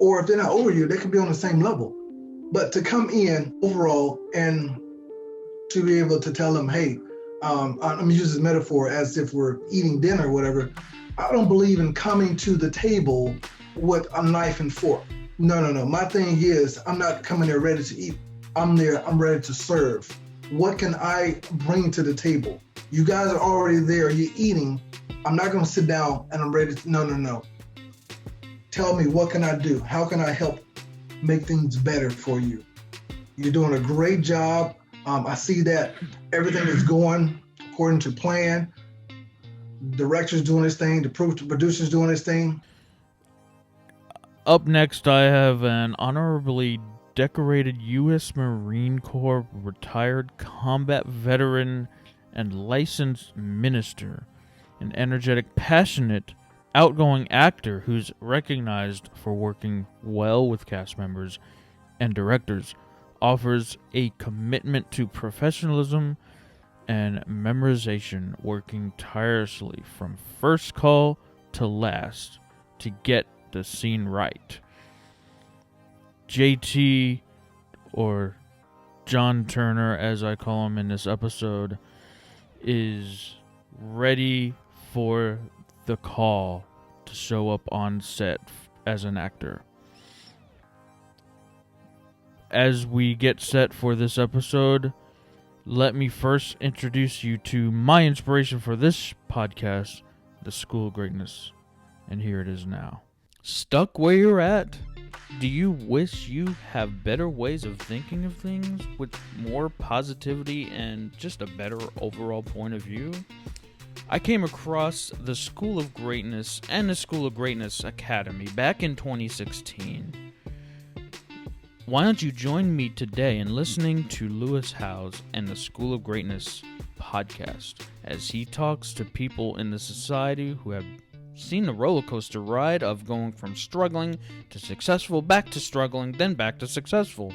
or if they're not over you, they could be on the same level. But to come in overall and to be able to tell them, hey, I'm gonna use this metaphor as if we're eating dinner or whatever. I don't believe in coming to the table with a knife and fork. No, no, no. My thing is, I'm not coming there ready to eat. I'm there, I'm ready to serve. What can I bring to the table? You guys are already there, you're eating. I'm not gonna sit down and I'm ready to, no, no, no. Tell me, what can I do? How can I help make things better for you? You're doing a great job. I see that everything is going according to plan. Director's doing his thing. The producer's doing his thing. Up next, I have an honorably decorated U.S. Marine Corps retired combat veteran and licensed minister, an energetic, passionate, outgoing actor who's recognized for working well with cast members and directors, offers a commitment to professionalism and memorization, working tirelessly from first call to last to get the scene right. JT, or John Turner as I call him in this episode, is ready for the call to show up on set as an actor. As we get set for this episode, let me first introduce you to my inspiration for this podcast, The School of Greatness. And here it is now. Stuck where you're at? Do you wish you have better ways of thinking of things with more positivity and just a better overall point of view? I came across the School of Greatness and the School of Greatness Academy back in 2016. Why don't you join me today in listening to Lewis Howes and the School of Greatness podcast as he talks to people in the society who have seen the roller coaster ride of going from struggling to successful, back to struggling, then back to successful.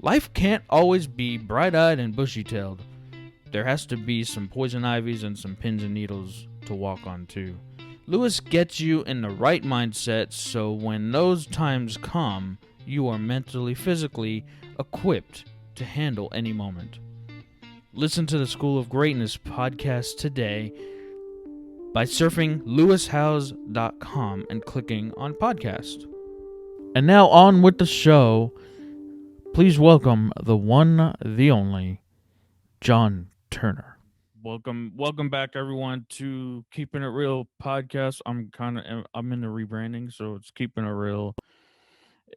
Life can't always be bright-eyed and bushy-tailed. There has to be some poison ivies and some pins and needles to walk on too. Lewis gets you in the right mindset so when those times come, you are mentally, physically equipped to handle any moment. Listen to the School of Greatness podcast today by surfing lewishowes.com and clicking on podcast. And now on with the show. Please welcome the one, the only, John Turner. Welcome back, everyone, to Keeping It Real podcast. I'm in the rebranding, so it's Keeping It Real.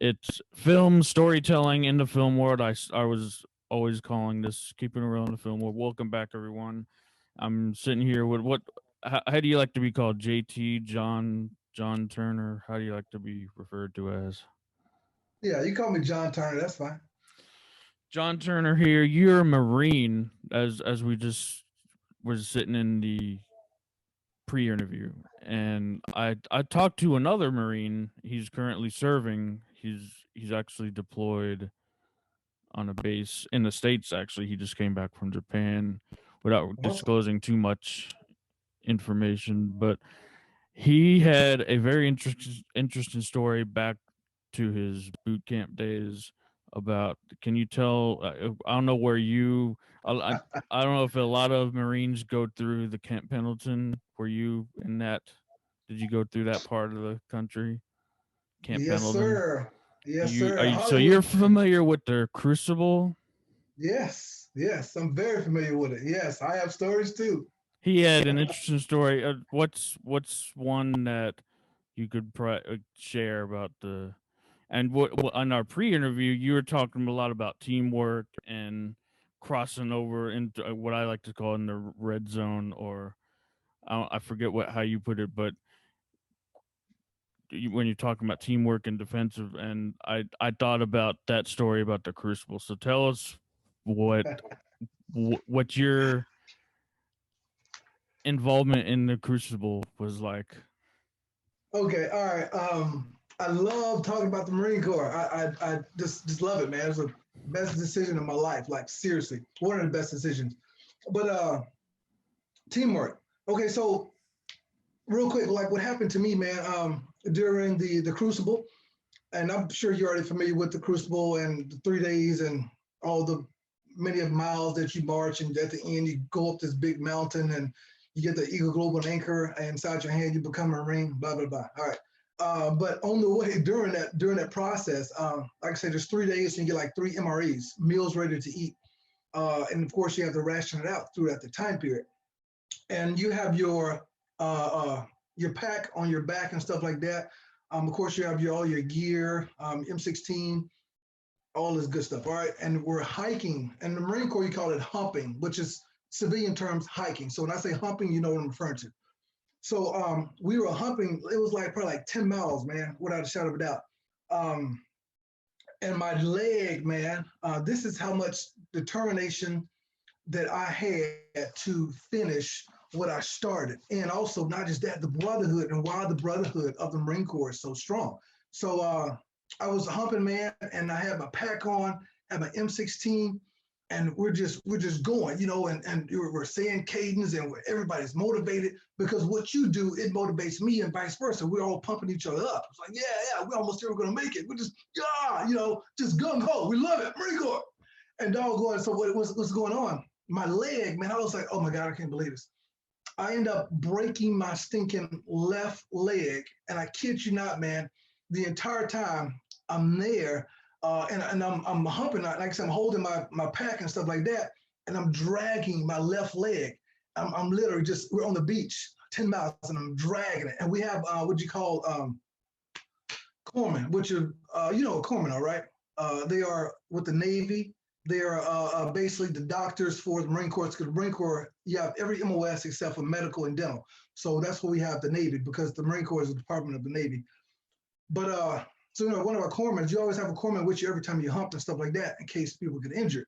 It's film storytelling in the film world. I was always calling this Keeping It Real in the film world. Welcome back, everyone. I'm sitting here with how do you like to be called? JT, John Turner? How do you like to be referred to as? Yeah, you call me John Turner. That's fine. John Turner here. You're a Marine, as we just was sitting in the pre-interview, and I talked to another Marine. He's currently serving. He's actually deployed on a base in the States. Actually, he just came back from Japan without disclosing too much information, but he had a very interesting story back to his boot camp days about. Can you tell? I don't know where you. I don't know if a lot of Marines go through the Camp Pendleton. Were you in that? Did you go through that part of the country? Camp Yes, Pendleton. sir. Yes, You sir. are you, so you're familiar with the Crucible? Yes, yes. I'm very familiar with it. Yes, I have stories too. He had an interesting story. What's one that you could share about the and what on our pre-interview you were talking a lot about teamwork and crossing over into what I like to call in the red zone, or I forget how you put it, but when you're talking about teamwork and defensive, and I thought about that story about the Crucible. So tell us what your involvement in the Crucible was like. Okay, all right. I love talking about the Marine Corps. I just love it, man. It was the best decision of my life. Like seriously, one of the best decisions. But teamwork. Okay, so real quick, like what happened to me, man. during the crucible. And I'm sure you're already familiar with the crucible and the 3 days and all the many of miles that you march. And at the end, you go up this big mountain and you get the Eagle Global Anchor inside your hand, you become a Marine, blah, blah, blah. All right. But on the way during that process, like I said, there's 3 days and you get like 3 MREs, meals ready to eat. And of course, you have to ration it out throughout the time period. And you have your pack on your back and stuff like that. Of course, you have all your gear, M16, all this good stuff. All right. And we're hiking. And the Marine Corps, you call it humping, which is civilian terms hiking. So when I say humping, you know what I'm referring to. So we were humping. It was like probably like 10 miles, man, without a shadow of a doubt. And my leg, man, this is how much determination that I had to finish what I started. And also not just that, the brotherhood and why the brotherhood of the Marine Corps is so strong. So I was a humping, man, and I had my pack on, had my M16, and we're just going, you know, and we're saying cadence and everybody's motivated because what you do, it motivates me and vice versa. We're all pumping each other up. It's like, yeah, we almost here, we're going to make it. We're just, you know, just gung-ho. We love it, Marine Corps. And doggone, so what's going on? My leg, man, I was like, oh my God, I can't believe this. I end up breaking my stinking left leg. And I kid you not, man, the entire time I'm there, and I'm humping, like I said, I'm holding my pack and stuff like that, and I'm dragging my left leg. I'm literally we're on the beach, 10 miles, and I'm dragging it. And we have what you call corpsmen, which are, you know, corpsmen, all right? They are with the Navy. They are basically the doctors for the Marine Corps, because the Marine Corps, you have every MOS except for medical and dental. So that's what we have the Navy, because the Marine Corps is a department of the Navy. But so, you know, one of our corpsmen, you always have a corpsman with you every time you hump and stuff like that in case people get injured.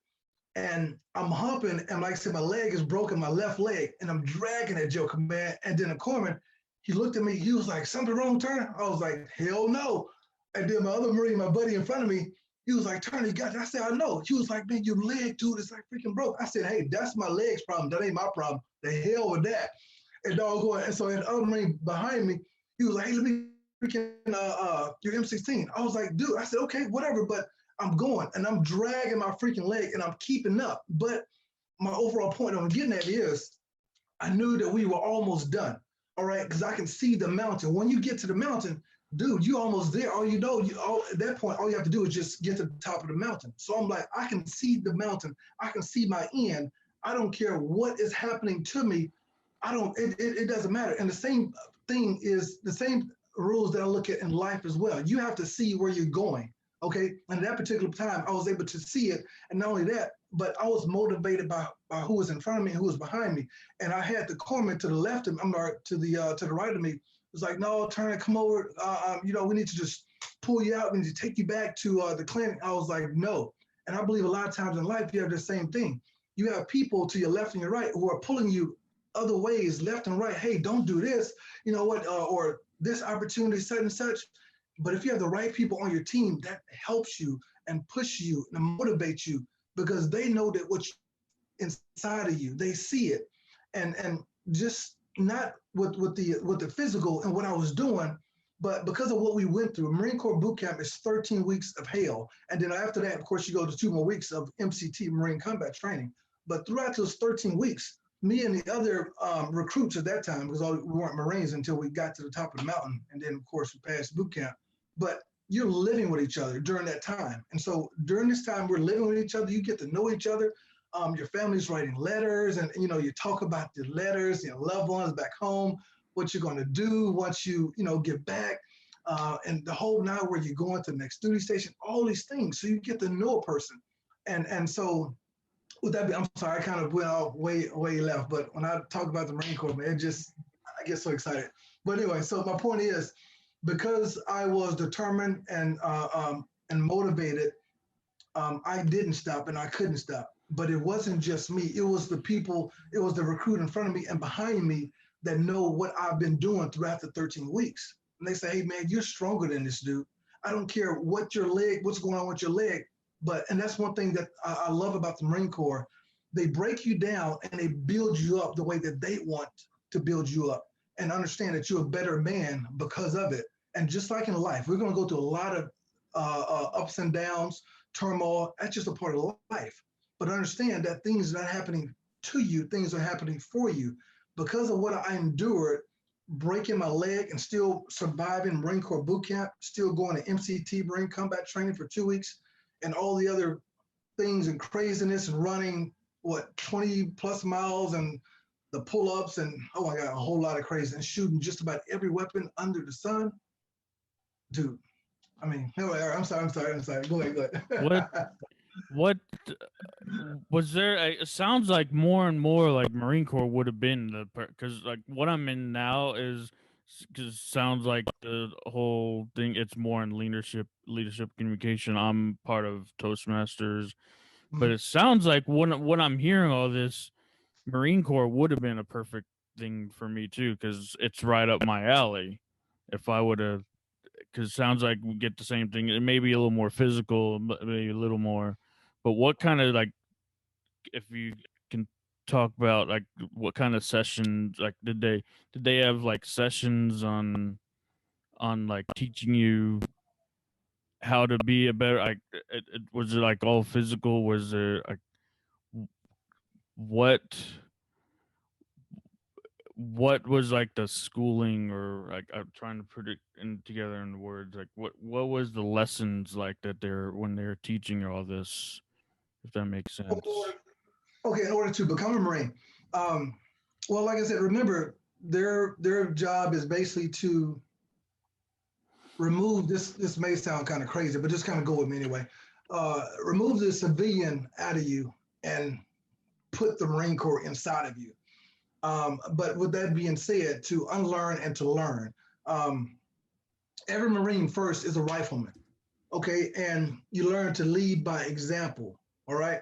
And I'm humping, and like I said, my leg is broken, my left leg, and I'm dragging that joker, man. And then the corpsman, he looked at me, he was like, something wrong, Turner? I was like, hell no. And then my other Marine, my buddy in front of me, he was like, Turner, you got it? I said, I know. He was like, man, your leg, dude, it's like freaking broke. I said, hey, that's my leg's problem. That ain't my problem. The hell with that. And doggone, and so the other Marine behind me, he was like, hey, let me freaking your M16. I was like, dude, I said, okay, whatever, but I'm going and I'm dragging my freaking leg and I'm keeping up. But my overall point I'm getting at is I knew that we were almost done. All right, because I can see the mountain. When you get to the mountain, dude, you almost there. All you know, at that point, all you have to do is just get to the top of the mountain. So I'm like, I can see the mountain. I can see my end. I don't care what is happening to me. It doesn't matter. And the same thing is the same rules that I look at in life as well. You have to see where you're going. Okay. And at that particular time, I was able to see it. And not only that, but I was motivated by who was in front of me and who was behind me. And I had the corpsman to the left of me, to the right of me. It was like, no, Turner, come over. You know, we need to just pull you out. We need to take you back to the clinic. I was like, no. And I believe a lot of times in life, you have the same thing. You have people to your left and your right who are pulling you other ways, left and right. Hey, don't do this. You know what? Or this opportunity, such and such. But if you have the right people on your team, that helps you and push you and motivates you, because they know that what's inside of you, they see it. And just not with the physical and what I was doing, but because of what we went through. Marine Corps boot camp is 13 weeks of hell. And then after that, of course, you go to 2 more weeks of MCT, Marine Combat Training. But throughout those 13 weeks, me and the other recruits at that time, because we weren't Marines until we got to the top of the mountain. And then, of course, we passed boot camp. But you're living with each other during that time. And so during this time, we're living with each other. You get to know each other. Your family's writing letters, and, you know, you talk about the letters, your loved ones back home, what you're going to do once you get back, and the whole now where you're going to the next duty station, all these things. So you get to know a person. And so with that, I'm sorry, I kind of went out way left, but when I talk about the Marine Corps, man, I get so excited. But anyway, so my point is, because I was determined and motivated, I didn't stop and I couldn't stop. But it wasn't just me. It was the people, it was the recruit in front of me and behind me that know what I've been doing throughout the 13 weeks. And they say, hey, man, you're stronger than this dude. I don't care what's going on with your leg. And that's one thing that I love about the Marine Corps. They break you down and they build you up the way that they want to build you up, and understand that you're a better man because of it. And just like in life, we're going to go through a lot of ups and downs, turmoil. That's just a part of life. But understand that things are not happening to you, things are happening for you. Because of what I endured, breaking my leg and still surviving Marine Corps boot camp, still going to MCT, Marine Combat Training for 2 weeks, and all the other things and craziness and running, 20 plus miles and the pull-ups and, oh my God, a whole lot of crazy and shooting just about every weapon under the sun. Dude, I mean, no, I'm sorry. Go ahead. What was there? It sounds like more and more like Marine Corps would have been because like what I'm in now is because sounds like the whole thing. It's more in leadership communication. I'm part of Toastmasters, but it sounds like when I'm hearing all this, Marine Corps would have been a perfect thing for me too because it's right up my alley. If I would have, because it sounds like we get the same thing. It may be a little more physical, maybe a little more. But what kind of like, if you can talk about like what kind of sessions, like did they have like sessions on like teaching you how to be a better like was it like all physical? Was there like what what was like the schooling or like I'm trying to put it in together in words like what was the lessons like that they're when they're teaching you all this, if that makes sense? Okay, in order to become a Marine, um, well, like I said, remember their job is basically to remove this. This may sound kind of crazy, but just kind of go with me anyway. Remove the civilian out of you and put the Marine Corps inside of you. But with that being said, to unlearn and to learn, every Marine first is a rifleman, okay? And you learn to lead by example, all right?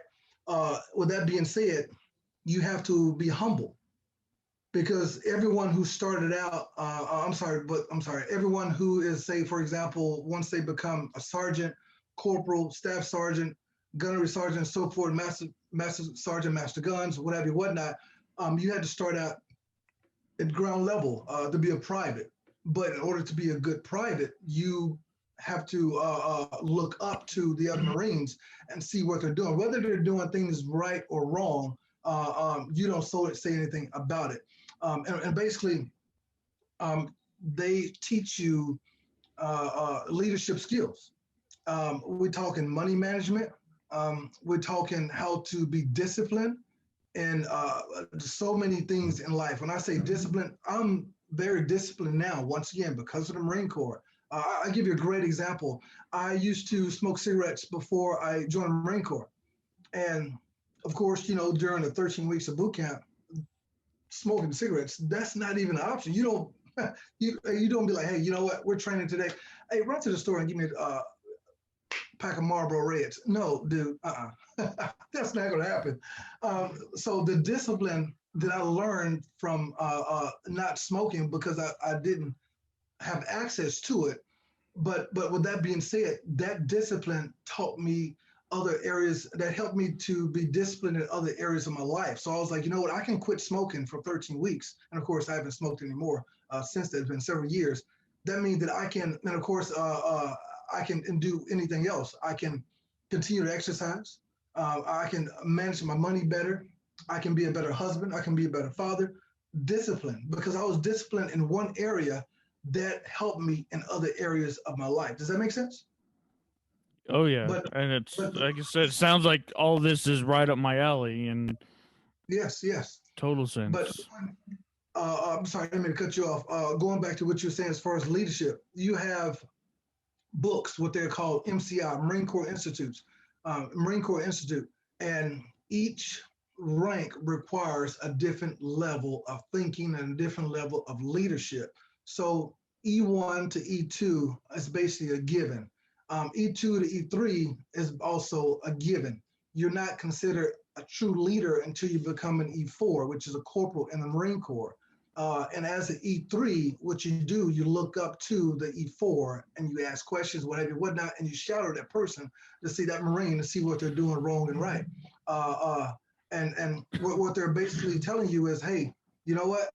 With that being said, you have to be humble because everyone who started out, everyone who is, say, for example, once they become a sergeant, corporal, staff sergeant, gunnery sergeant, so forth, master sergeant, master guns, whatever, whatnot, you had to start out at ground level to be a private. But in order to be a good private, you have to look up to the other Marines and see what they're doing. Whether they're doing things right or wrong, you don't say anything about it. And basically, they teach you leadership skills. We're talking money management. We're talking how to be disciplined and so many things in life. When I say discipline, I'm very disciplined now, once again, because of the Marine Corps. I'll give you a great example. I used to smoke cigarettes before I joined the Marine Corps. And of course, you know, during the 13 weeks of boot camp, smoking cigarettes, that's not even an option. You don't, you don't be like, hey, you know what, we're training today. Hey, run to the store and give me a pack of Marlboro Reds. No, dude, that's not going to happen. So the discipline that I learned from not smoking because I didn't have access to it. But with that being said, that discipline taught me other areas that helped me to be disciplined in other areas of my life. So I was like, you know what, I can quit smoking for 13 weeks. And of course, I haven't smoked anymore since that. It's been several years. That means that I can, and of course, I can do anything else. I can continue to exercise. I can manage my money better. I can be a better husband. I can be a better father. Discipline, because I was disciplined in one area that helped me in other areas of my life. Does that make sense? Oh yeah, But, and it's but like I said, it sounds like all this is right up my alley and yes. total But sense. I'm sorry, I didn't mean to cut you off. Going back to what you were saying as far as leadership, you have books, what they're called MCI, Marine Corps Institutes, Marine Corps Institute, and each rank requires a different level of thinking and a different level of leadership. So E1 to E2 is basically a given. E2 to E3 is also a given. You're not considered a true leader until you become an E4, which is a corporal in the Marine Corps. And as an E3, what you do, you look up to the E4 and you ask questions, whatever, whatnot, and you shadow that person to see that Marine, to see what they're doing wrong and right. And what they're basically telling you is, hey, you know what?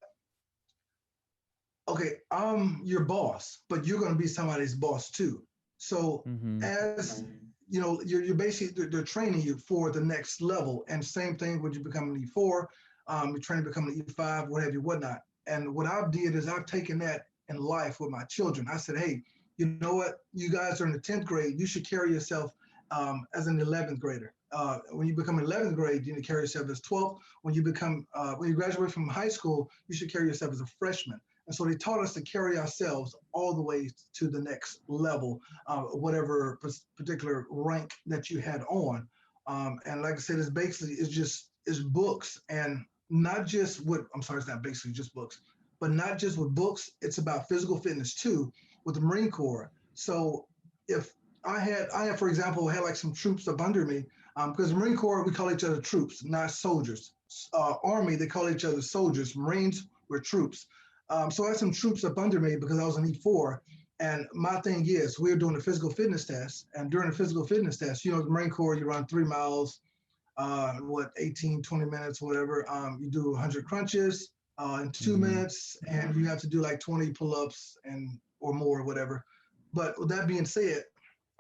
okay, I'm your boss, but you're going to be somebody's boss too. So Mm-hmm. as you're basically they're training you for the next level. And same thing when you become an E4, you're training to become an E5, what have you, whatnot. And what I did is I've taken that in life with my children. I said, hey, you know what? You guys are in the 10th grade. You should carry yourself as an 11th grader. When you become 11th grade, you need to carry yourself as 12th. When you graduate from high school, you should carry yourself as a freshman. And so they taught us to carry ourselves all the way to the next level, whatever particular rank that you had on. And like I said, it's books, and not just with, I'm sorry, it's not basically just books, but not just with books. It's about physical fitness too, with the Marine Corps. So if for example, had like some troops up under me, because the Marine Corps, we call each other troops, not soldiers. Army, they call each other soldiers. Marines were troops. So I had some troops up under me because I was an E4. And my thing is, we were doing a physical fitness test. And during the physical fitness test, the Marine Corps, you run 3 miles, 18, 20 minutes, whatever. You do 100 crunches in 2 minutes, and you have to do like 20 pull-ups or more, whatever. But with that being said,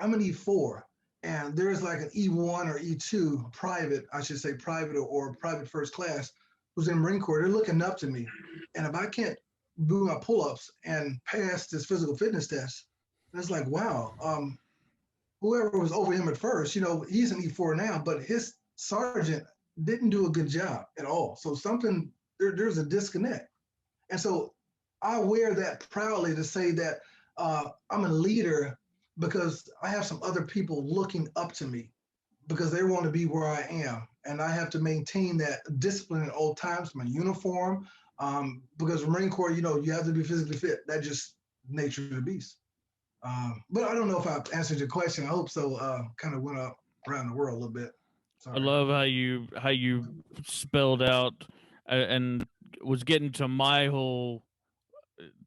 I'm an E4, and there's like an E1 or E2 private, I should say private or private first class, who's in the Marine Corps. They're looking up to me. And if I can't do my pull-ups and pass this physical fitness test, it's like, wow, whoever was over him at first, he's an E4 now, but his sergeant didn't do a good job at all. So there's a disconnect. And so I wear that proudly to say that I'm a leader because I have some other people looking up to me because they want to be where I am. And I have to maintain that discipline at all times, my uniform, because Marine Corps, you have to be physically fit. That's just nature of the beast. But I don't know if I answered your question. I hope so. Kind of went up around the world a little bit. I Sorry. love how you spelled out and was getting to my whole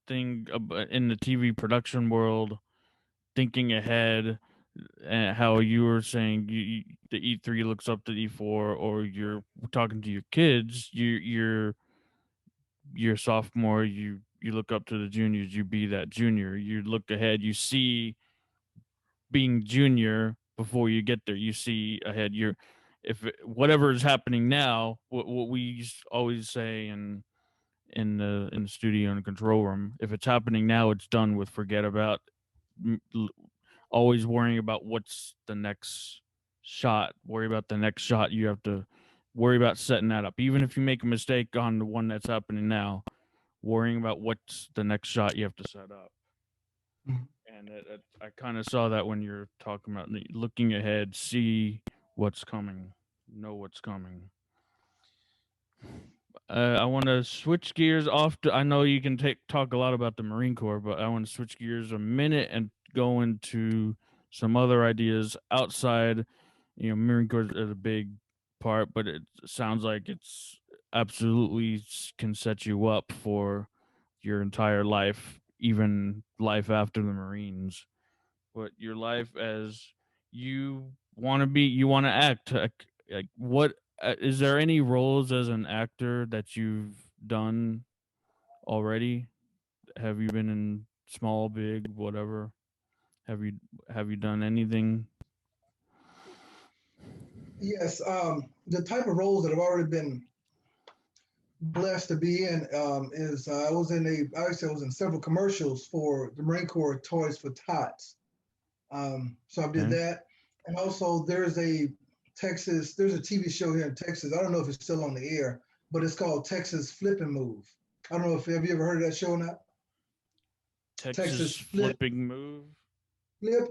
thing in the TV production world, thinking ahead, and how you were saying the E3 looks up to E4, or you're talking to your kids, you're sophomore, you look up to the juniors, you be that junior, you look ahead, you see being junior before you get there, you see ahead. Whatever is happening now, what we always say in the studio and control room, if it's happening now, it's done with. Forget about always worrying about what's the next shot. Worry about the next shot. You have to worry about setting that up. Even if you make a mistake on the one that's happening now, worrying about what's the next shot you have to set up. Mm-hmm. And I kind of saw that when you're talking about looking ahead, see what's coming, know what's coming. I want to switch gears off. I know you can talk a lot about the Marine Corps, but I want to switch gears a minute and go into some other ideas outside. Marine Corps is a big part, but it sounds like it's absolutely can set you up for your entire life, even life after the Marines. But your life as you want to act. Like what is there any roles as an actor that you've done already? Have you been in small, big, whatever? Have you have you done anything? Yes, the type of roles that have already been blessed to be in is I was in several commercials for the Marine Corps Toys for Tots. So I did Okay. that. And also there's a TV show here in Texas. I don't know if it's still on the air, but it's called Texas Flip and Move. I don't know if have you ever heard of that show or not? Texas Texas Flip, flipping move. Flip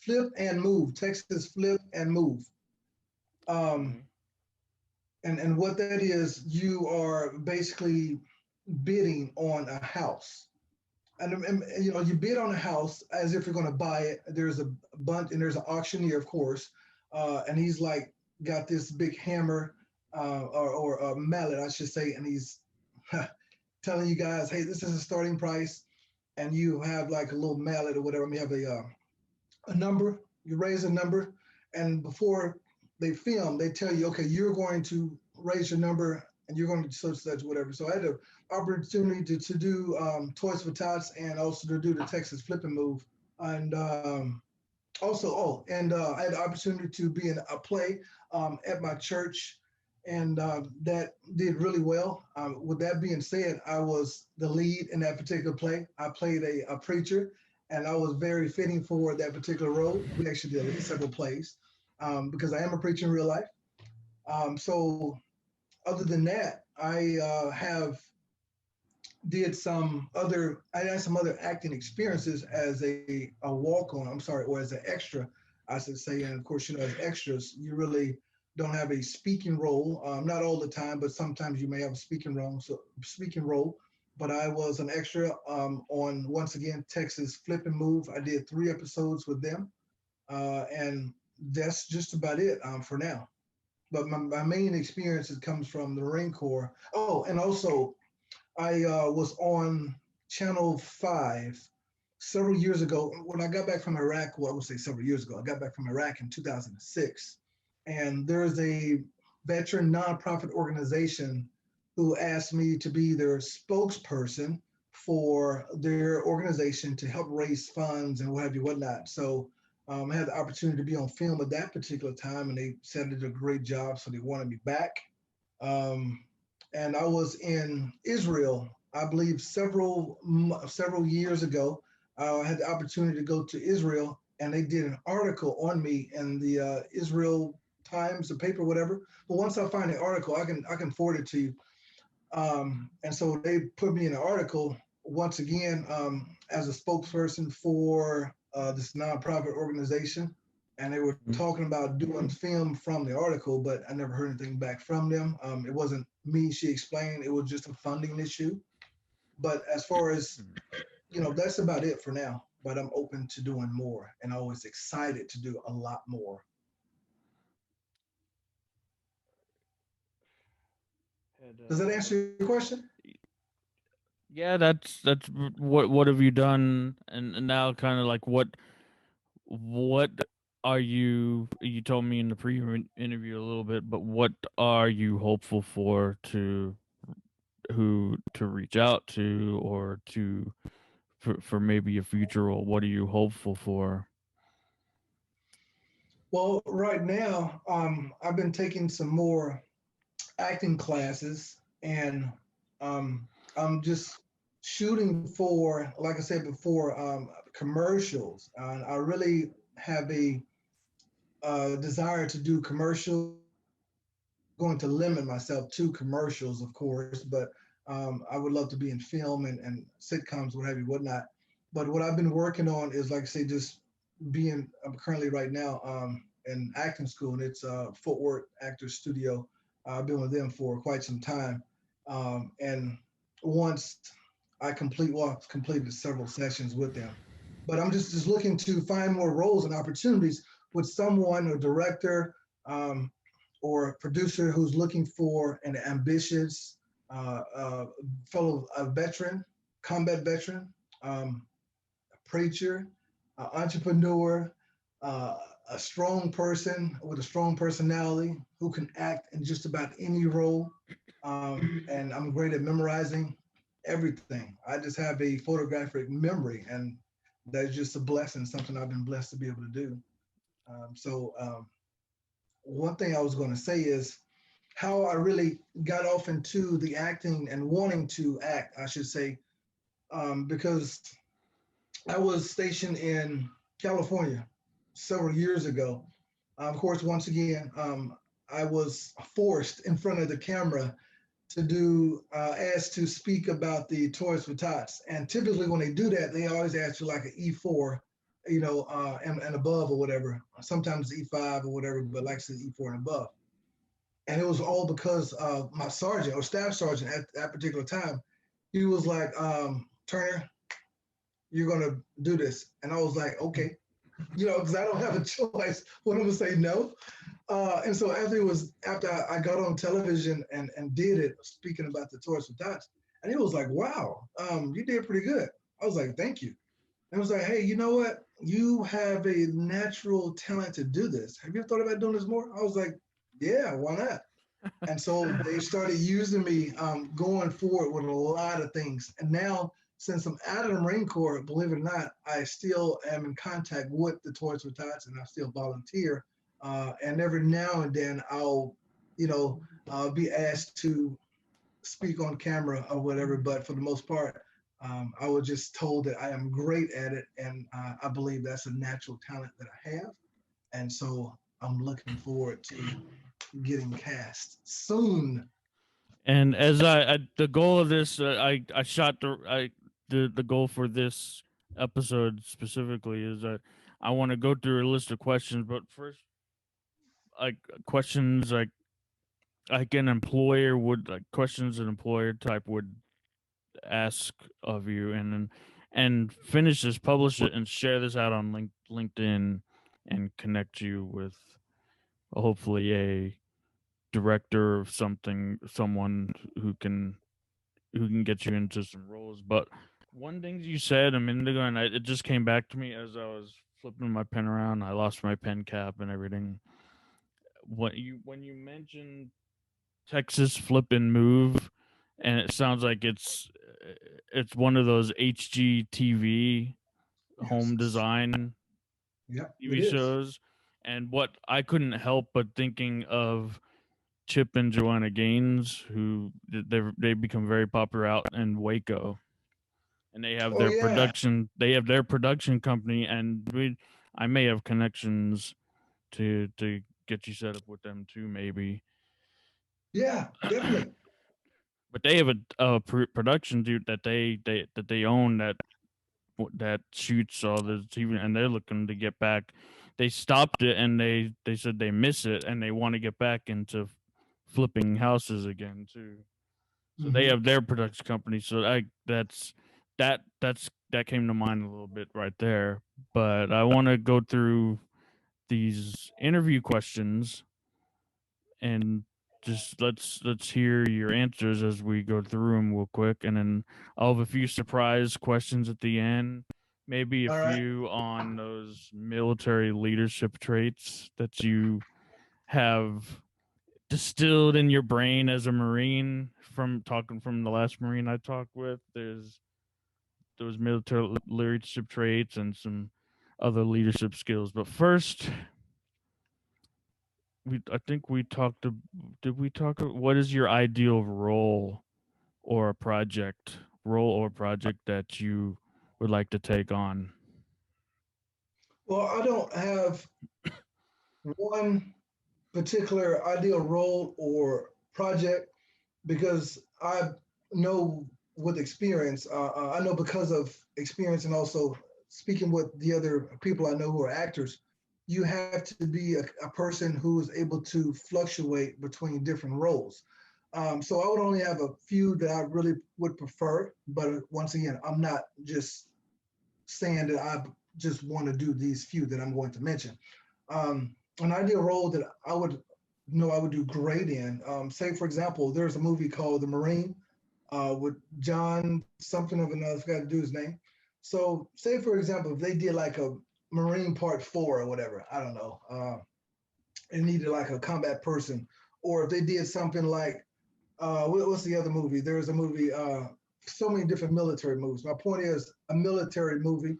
Flip and Move. Texas Flip and Move. Um, Okay. and what that is, you are basically bidding on a house. And you bid on a house as if you're going to buy it. There's a bunch, and there's an auctioneer, of course, and he's like got this big hammer or a mallet, I should say, and he's telling you guys, hey, this is a starting price, and you have like a little mallet or whatever. I mean, you have a number. You raise a number, and before they film, they tell you, okay, you're going to raise your number, and you're going to such whatever. So I had to opportunity to do Toys for Tots and also to do the Texas Flip and Move. And also, I had the opportunity to be in a play at my church, and that did really well. With that being said, I was the lead in that particular play. I played a preacher, and I was very fitting for that particular role. We actually did at least several plays because I am a preacher in real life. So, other than that, I have did some other I had some other acting experiences as a walk on, I'm sorry, or as an extra, I should say. And of course, as extras, you really don't have a speaking role, not all the time, but sometimes you may have a speaking role. But I was an extra on, once again, Texas Flip and Move. I did 3 episodes with them, and that's just about it for now. But my main experience comes from the Marine Corps. Oh, and also I was on Channel 5 several years ago when I got back from Iraq. Well, I would say several years ago. I got back from Iraq in 2006. And there's a veteran nonprofit organization who asked me to be their spokesperson for their organization to help raise funds and what have you, whatnot. So I had the opportunity to be on film at that particular time, and they said they did a great job, so they wanted me back. Um, and I was in Israel, I believe, several years ago. I had the opportunity to go to Israel, and they did an article on me in the Israel Times, the paper, whatever. But once I find the article, I can forward it to you. And so they put me in an article once again as a spokesperson for this nonprofit organization. And they were talking about doing film from the article, but I never heard anything back from them. It wasn't me, she explained, it was just a funding issue. But as far as, that's about it for now. But I'm open to doing more and always excited to do a lot more. And, Does that answer your question? yeah, that's what have you done, and now kind of like what are you told me in the pre-interview a little bit, but what are you hopeful for to who to reach out to or to for maybe a future role? What are you hopeful for? Well, right now, I've been taking some more acting classes, and um, I'm just shooting for, like I said before, commercials. And I really have a desire to do commercials. I'm not going to limit myself to commercials, of course, but I would love to be in film and sitcoms, what have you, whatnot. But what I've been working on is, like I say, just I'm currently right now in acting school, and it's Fort Worth Actors Studio. I've been with them for quite some time. And once I've completed several sessions with them. But I'm just looking to find more roles and opportunities with someone, a director um, or a producer who's looking for an ambitious fellow veteran, combat veteran, a preacher, an entrepreneur, uh, a strong person with a strong personality who can act in just about any role. And I'm great at memorizing everything. I just have a photographic memory, and that's just a blessing, something I've been blessed to be able to do. So one thing I was going to say is how I really got off into the acting and wanting to act, I should say, because I was stationed in California several years ago. Of course, once again, I was forced in front of the camera to do asked to speak about the Toys for Tots. And typically when they do that, they always ask you like an E4, and above or whatever. Sometimes E5 or whatever, but like I said, E4 and above. And it was all because of my sergeant or staff sergeant at that particular time. He was like, Turner, you're gonna do this. And I was like, okay, because I don't have a choice. What I'm gonna say no. And so after I got on television and did it, speaking about the Toys for Tots, and it was like, wow, you did pretty good. I was like, thank you. And I was like, hey, you know what? You have a natural talent to do this. Have you ever thought about doing this more? I was like, yeah, why not? And so they started using me going forward with a lot of things. And now, since I'm out of the Marine Corps, believe it or not, I still am in contact with the Toys for Tots, and I still volunteer. And every now and then, I'll, be asked to speak on camera or whatever. But for the most part, I was just told that I am great at it, and I believe that's a natural talent that I have. And so I'm looking forward to getting cast soon. And as the goal of this, I shot the goal for this episode specifically is that I want to go through a list of questions, but first, like questions like an employer would like questions an employer type would ask of you, and then and finish this, publish it, and share this out on LinkedIn, and connect you with hopefully a director of something, someone who can get you into some roles. But one thing you said a minute ago, and it just came back to me as I was flipping my pen around. I lost my pen cap and everything. When you mentioned Texas flip and move, and it sounds like it's one of those HGTV home Yes. design Yep, it TV is. shows, and what I couldn't help but thinking of Chip and Joanna Gaines, who they become very popular out in Waco, and Oh yeah. they have their production company, and I may have connections to get you set up with them too, maybe. Yeah, definitely. But they have a production dude that they own that shoots all the TV, and they're looking to get back. They stopped it, and they said they miss it, and they want to get back into flipping houses again too. So they Hmm. have their production company. So that came to mind a little bit right there. But I want to go through these interview questions, and just let's hear your answers as we go through them real quick, and then I'll have a few surprise questions at the end, maybe a All right. few on those military leadership traits that you have distilled in your brain as a Marine from talking from the last Marine I talked with. There's those military leadership traits and some other leadership skills. But first, I think we talked. Did we talk? What is your ideal or a project role or project that you would like to take on? Well, I don't have one particular ideal role or project because I know with experience, I know because of experience and also speaking with the other people I know who are actors, you have to be a person who is able to fluctuate between different roles. So I would only have a few that I really would prefer, but once again, I'm not just saying that I just want to do these few that I'm going to mention. An ideal role that I would know I would do great in. Say, for example, there's a movie called The Marine with John something of another, I forgot to do his name. So, say, for example, if they did like a Marine Part 4 or whatever, I don't know, and needed like a combat person, or if they did something like, what's the other movie? There's a movie, so many different military movies. My point is a military movie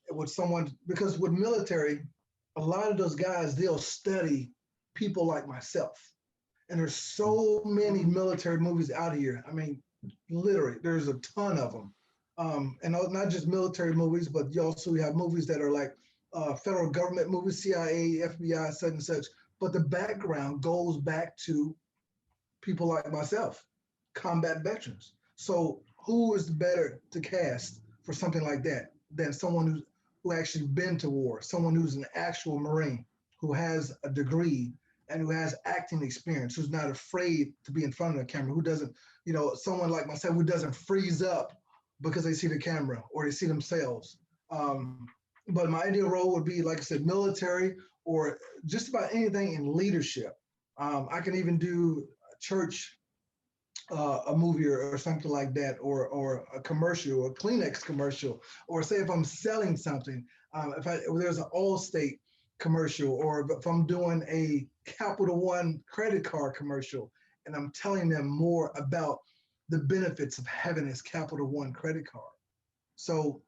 with someone, because with military, a lot of those guys, they'll study people like myself. And there's so many military movies out here. I mean, literally, there's a ton of them. And not just military movies, but you also have movies that are like federal government movies, CIA, FBI, such and such. But the background goes back to people like myself, combat veterans. So who is better to cast for something like that than someone who actually been to war, someone who's an actual Marine, who has a degree and who has acting experience, who's not afraid to be in front of the camera, who doesn't, someone like myself who doesn't freeze up because they see the camera or they see themselves. But my ideal role would be, like I said, military or just about anything in leadership. I can even do church, a movie or something like that, or a commercial, a Kleenex commercial, or say if I'm selling something, if there's an Allstate commercial, or if I'm doing a Capital One credit card commercial, and I'm telling them more about the benefits of having this Capital One credit card. So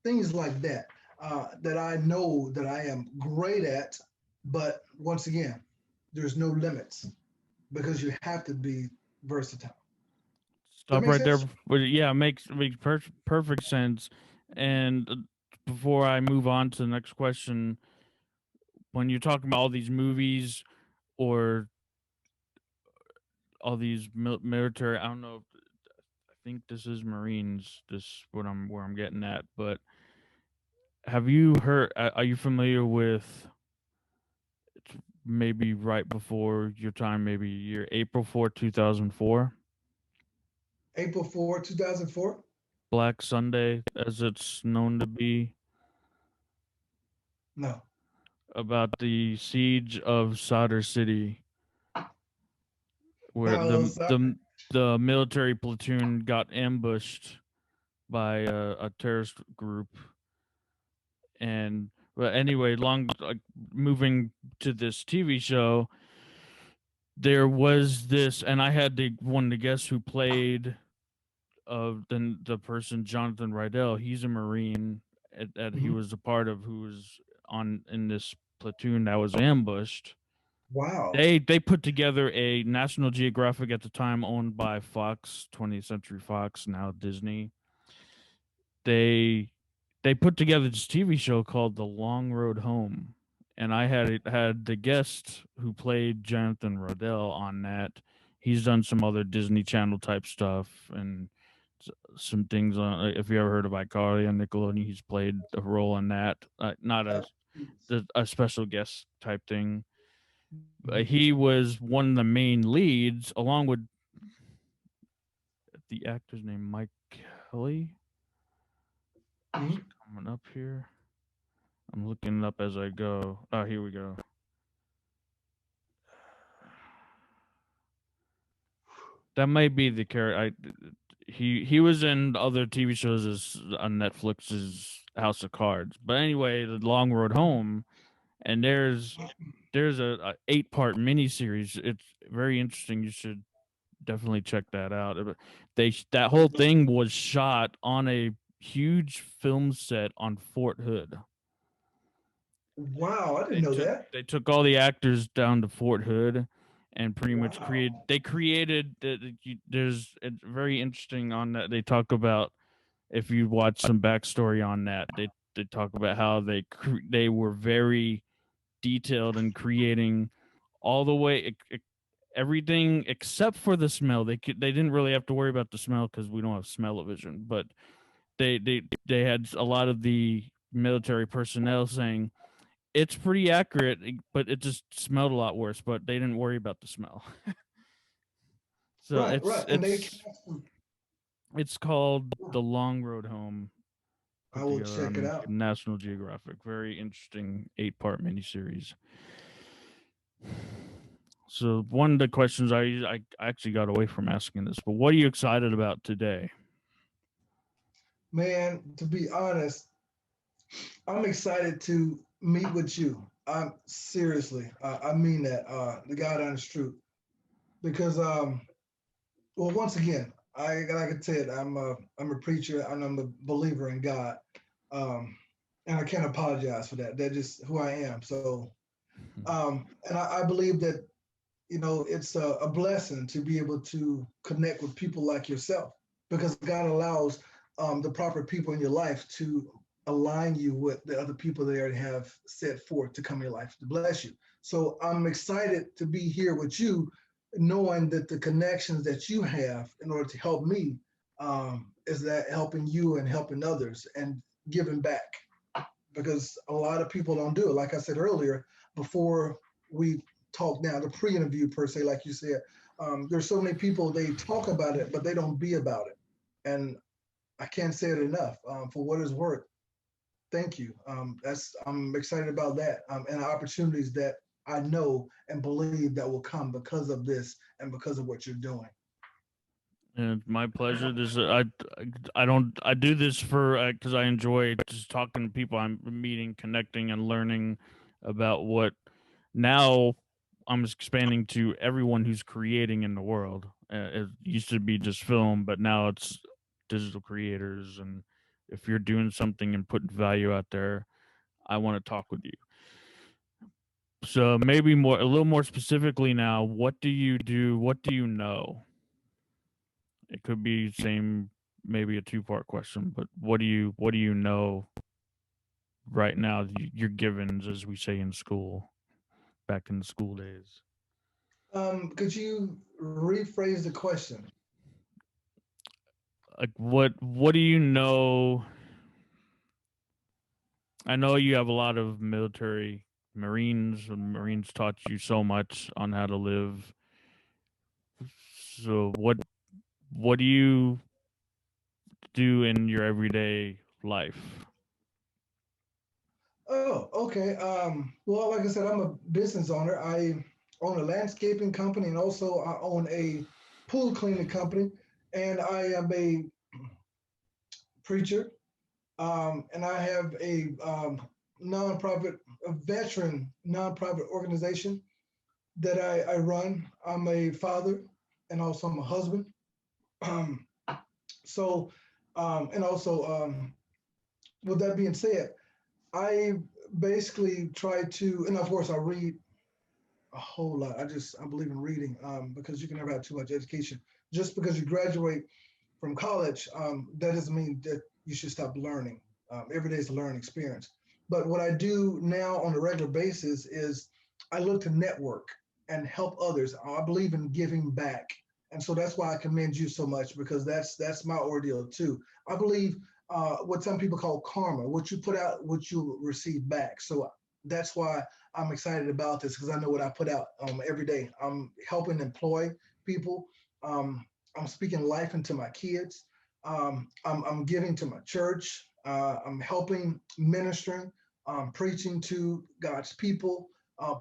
things like that that I know that I am great at, but once again, there's no limits because you have to be versatile. That Stop makes right there. sense? But yeah, makes perfect sense. And before I move on to the next question, when you're talking about all these movies or all these military, I don't know. I think this is Marines. This what I'm where I'm getting at. But have you heard? Are you familiar with? Maybe right before your time, maybe year April 4th, 2004. April 4, 2004? Black Sunday, as it's known to be, No. about the siege of Sadr City, where Oh, sorry. the military platoon got ambushed by a terrorist group. And but anyway, long like moving to this TV show, there was this, and I had to one to guess who played of the person Jonathan Rydell. He's a Marine that he Mhm. was a part of, who was on in this platoon that was ambushed. Wow. They put together a National Geographic at the time owned by Fox, 20th Century Fox, now Disney. They they put together this TV show called The Long Road Home, and I had the guest who played Jonathan Rodell on that. He's done some other Disney Channel type stuff and some things on. If you ever heard of iCarly on Nickelodeon, he's played a role in that. Not a special guest type thing. Mhm. He was one of the main leads, along with the actor's name, Mike Kelly. Mhm. Coming up here. I'm looking it up as I go. Oh, here we go. That might be the character. He was in other TV shows as on Netflix's House of Cards. But anyway, The Long Road Home, and there's a 8-part miniseries. It's very interesting. You should definitely check that out. That whole thing was shot on a huge film set on Fort Hood. Wow, I didn't They know took that. they took all the actors down to Fort Hood and pretty much Wow. created there's it's very interesting on that. They talk about, if you watch some backstory on that, they talk about how they were very detailed in creating all the way everything except for the smell. They didn't really have to worry about the smell because we don't have smell-o-vision, but they had a lot of the military personnel saying it's pretty accurate, but it just smelled a lot worse. But they didn't worry about the smell. So Right, right. And they cast them. it's called The Long Road Home, I put will together check it on out. National Geographic. Very interesting 8-part miniseries. So one of the questions I actually got away from asking this, but what are you excited about today? Man, to be honest, I'm excited to meet with you. I'm seriously, I mean that, the God honest truth. Because, well, once again, like I said, I'm a preacher and I'm a believer in God, and I can't apologize for that. That's just who I am. So, and I believe that it's a blessing to be able to connect with people like yourself because God allows the proper people in your life to align you with the other people they already have set forth to come in your life to bless you. So I'm excited to be here with you, knowing that the connections that you have in order to help me is that helping you and helping others and giving back because a lot of people don't do it. Like I said earlier, before we talk now, the pre-interview per se, like you said, there's so many people they talk about it, but they don't be about it. And I can't say it enough. For what it's worth, thank you. I'm excited about that and the opportunities that I know and believe that will come because of this and because of what you're doing. And it's my pleasure. I don't I do this for because I enjoy just talking to people I'm meeting, connecting, and learning about what now. I'm expanding to everyone who's creating in the world. It used to be just film, but now it's digital creators. And if you're doing something and putting value out there, I want to talk with you. So maybe a little more specifically now, what do you do? What do you know? It could be maybe a two-part question, but what do you know right now? Your givens, as we say in school, back in the school days. Could you rephrase the question? Like what do you know? I know you have a lot of military Marines, and Marines taught you so much on how to live. So what do you do in your everyday life? Oh, okay. Well, like I said, I'm a business owner. I own a landscaping company, and also I own a pool cleaning company, and I am a preacher. And I have a nonprofit, a veteran nonprofit organization that I run. I'm a father, and also I'm a husband. Um, so, and also, with that being said, I basically try to, and of course, I read a whole lot. I believe in reading because you can never have too much education. Just because you graduate from college, that doesn't mean that you should stop learning. Every day is a learning experience. But what I do now on a regular basis is I look to network and help others. I believe in giving back. And so that's why I commend you so much, because that's my ordeal too. I believe what some people call karma, what you put out, what you receive back. So that's why I'm excited about this, because I know what I put out every day. I'm helping employ people. I'm speaking life into my kids. I'm giving to my church. I'm helping ministering, preaching to God's people,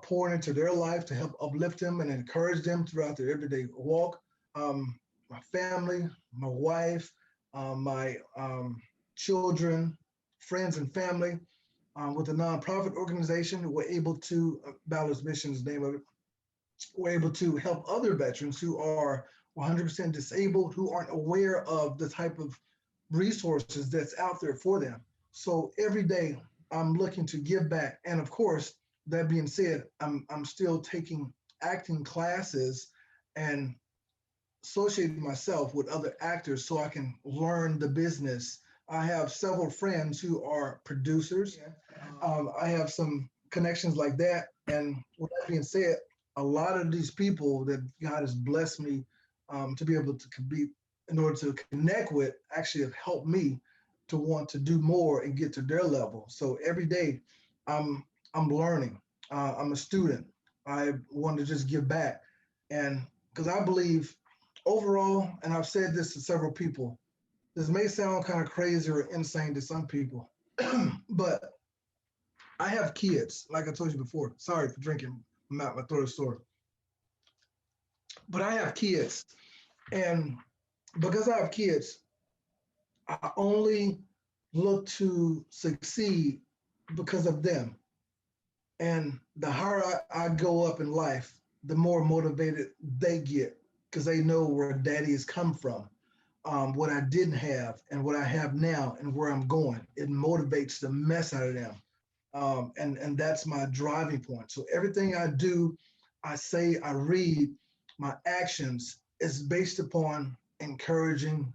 pouring into their life to help uplift them and encourage them throughout their everyday walk. My family, my wife, my children, friends, and family. With a nonprofit organization, we're able to, Ballard's Mission is the name of it, we're able to help other veterans who are 100% disabled, who aren't aware of the type of resources that's out there for them. So every day I'm looking to give back. And of course, that being said, I'm still taking acting classes and associating myself with other actors so I can learn the business. I have several friends who are producers. I have some connections like that. And with that being said, a lot of these people that God has blessed me to be able to be in order to connect with actually have helped me to want to do more and get to their level. So every day I'm learning. I'm a student. I want to just give back. And because I believe overall, and I've said this to several people, this may sound kind of crazy or insane to some people, but I have kids, like I told you before. Sorry for drinking. My throat is sore. But I have kids. And because I have kids, I only look to succeed because of them. And the higher I go up in life, the more motivated they get because they know where daddy has come from, what I didn't have and what I have now and where I'm going. It motivates the mess out of them. And that's my driving point. So everything I do, I say, I read, my actions is based upon encouraging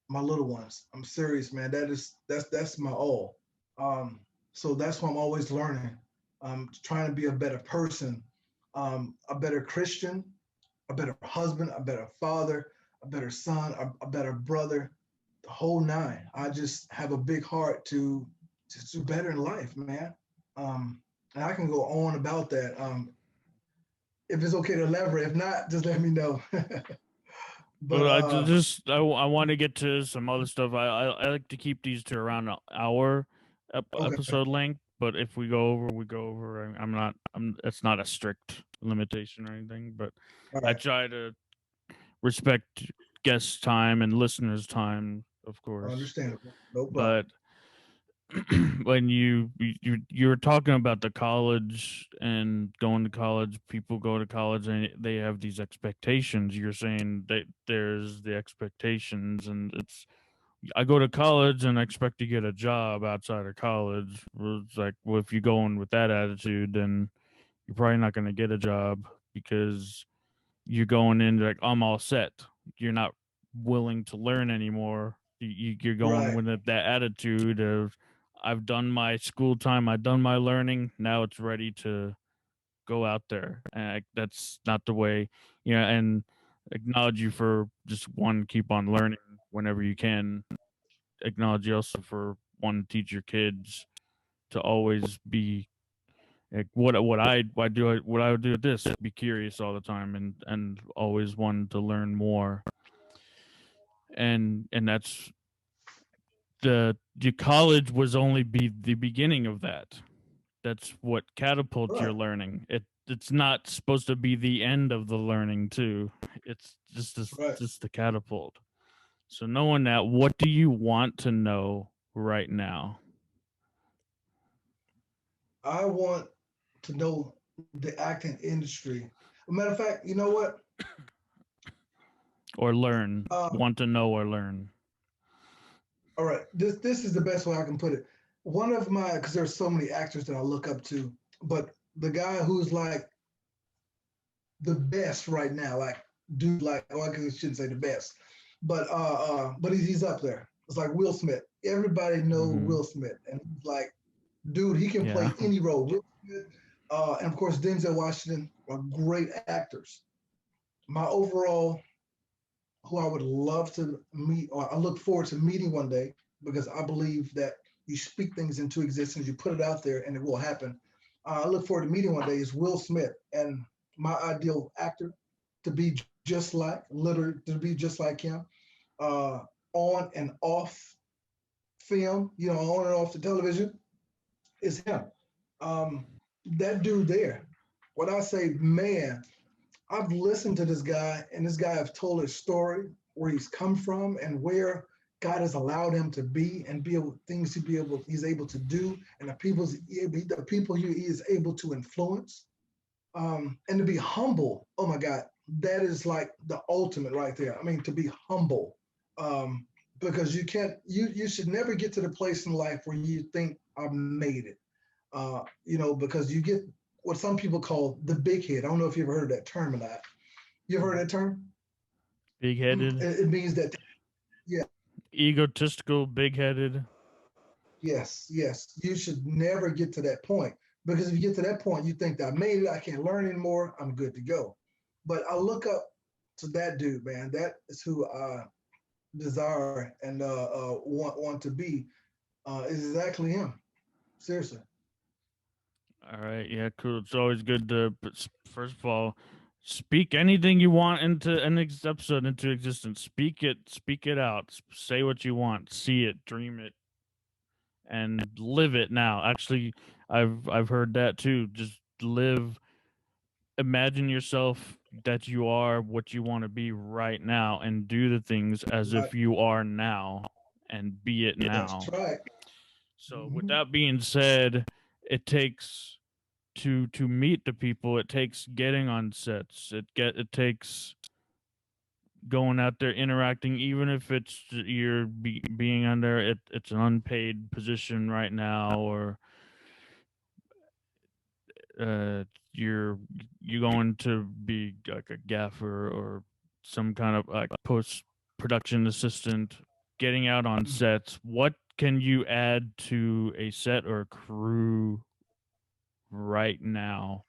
my little ones. I'm serious, man. That's my all. So that's why I'm always learning. Trying to be a better person, a better Christian, a better husband, a better father, a better son, a better brother, the whole nine. I just have a big heart to do better in life, man. And I can go on about that. If it's okay to elaborate, if not, just let me know. But Well, I want to get to some other stuff. I like to keep these to around an hour okay, episode length. But if we go over, we go over. I'm not. It's not a strict limitation or anything. But all I right, try to respect guest time and listeners' time, of course. understandable, no problem. But when you were talking about the college and going to college, people go to college and they have these expectations. You're saying that there's the expectations, and it's I go to college and I expect to get a job outside of college. Well, it's like, well, if you go in with that attitude, then you're probably not going to get a job because you're going in like I'm all set. You're not willing to learn anymore. You're going Right, with that attitude of I've done my school time, I've done my learning. Now it's ready to go out there. And that's not the way, and acknowledge you for just one, keep on learning whenever you can. Acknowledge you also for one, teach your kids to always be like what I would do at this, be curious all the time and always want to learn more. And that's the college was only be the beginning of that. That's what catapults your right. learning. It's not supposed to be the end of the learning too. It's Right. just the catapult. So knowing that, what do you want to know right now I want to know the acting industry. A matter of fact, you know what? or learn? Um, Want to know or learn? all right, this is the best way I can put it. One of my, because there's so many actors that I look up to, but the guy who's like the best right now, like dude, like oh, I shouldn't say the best, but he's up there. It's like Will Smith. Everybody know Mm-hmm. Will Smith, and he's like, dude, he can Yeah. play any role. Will Smith, and of course Denzel Washington are great actors. My overall, who I would love to meet, or I look forward to meeting one day, because I believe that you speak things into existence, you put it out there, and it will happen. I look forward to meeting one day is Will Smith, and my ideal actor to be just like, literally to be just like him, uh, on and off film, on and off the television, is him. Um, that dude there. When I say, man, I've listened to this guy, and this guy have told his story, where he's come from, and where God has allowed him to be, and be able things he's able to do, and the people he is able to influence, and to be humble. Oh my God, that is like the ultimate right there. I mean, to be humble, um, because you should never get to the place in life where you think I've made it. Because you get what some people call the big head. I don't know if you've ever heard that term or not. You ever heard that term? Big It, headed, it means that, yeah, egotistical, big headed. yes. You should never get to that point, because if you get to that point, you think that I made it, I can't learn anymore, I'm good to go. But I look up to that dude, man. That is who I desire and want to be. Is exactly him. Seriously. All right, yeah, cool. It's always good to first of all speak anything you want into an episode into existence. Speak it out. Say what you want. See it, dream it, and live it now. Actually, I've heard that too. Just live. Imagine yourself that you are what you want to be right now, and do the things as Right. if you are now, and be it That's now. right. So, with Hmm. that being said, it takes to meet the people. It takes getting on sets. It takes going out there interacting, even if it's you're being under it's an unpaid position right now, or uh you're you going to be like a gaffer or some kind of like post production assistant, getting out on sets. What can you add to a set or crew right now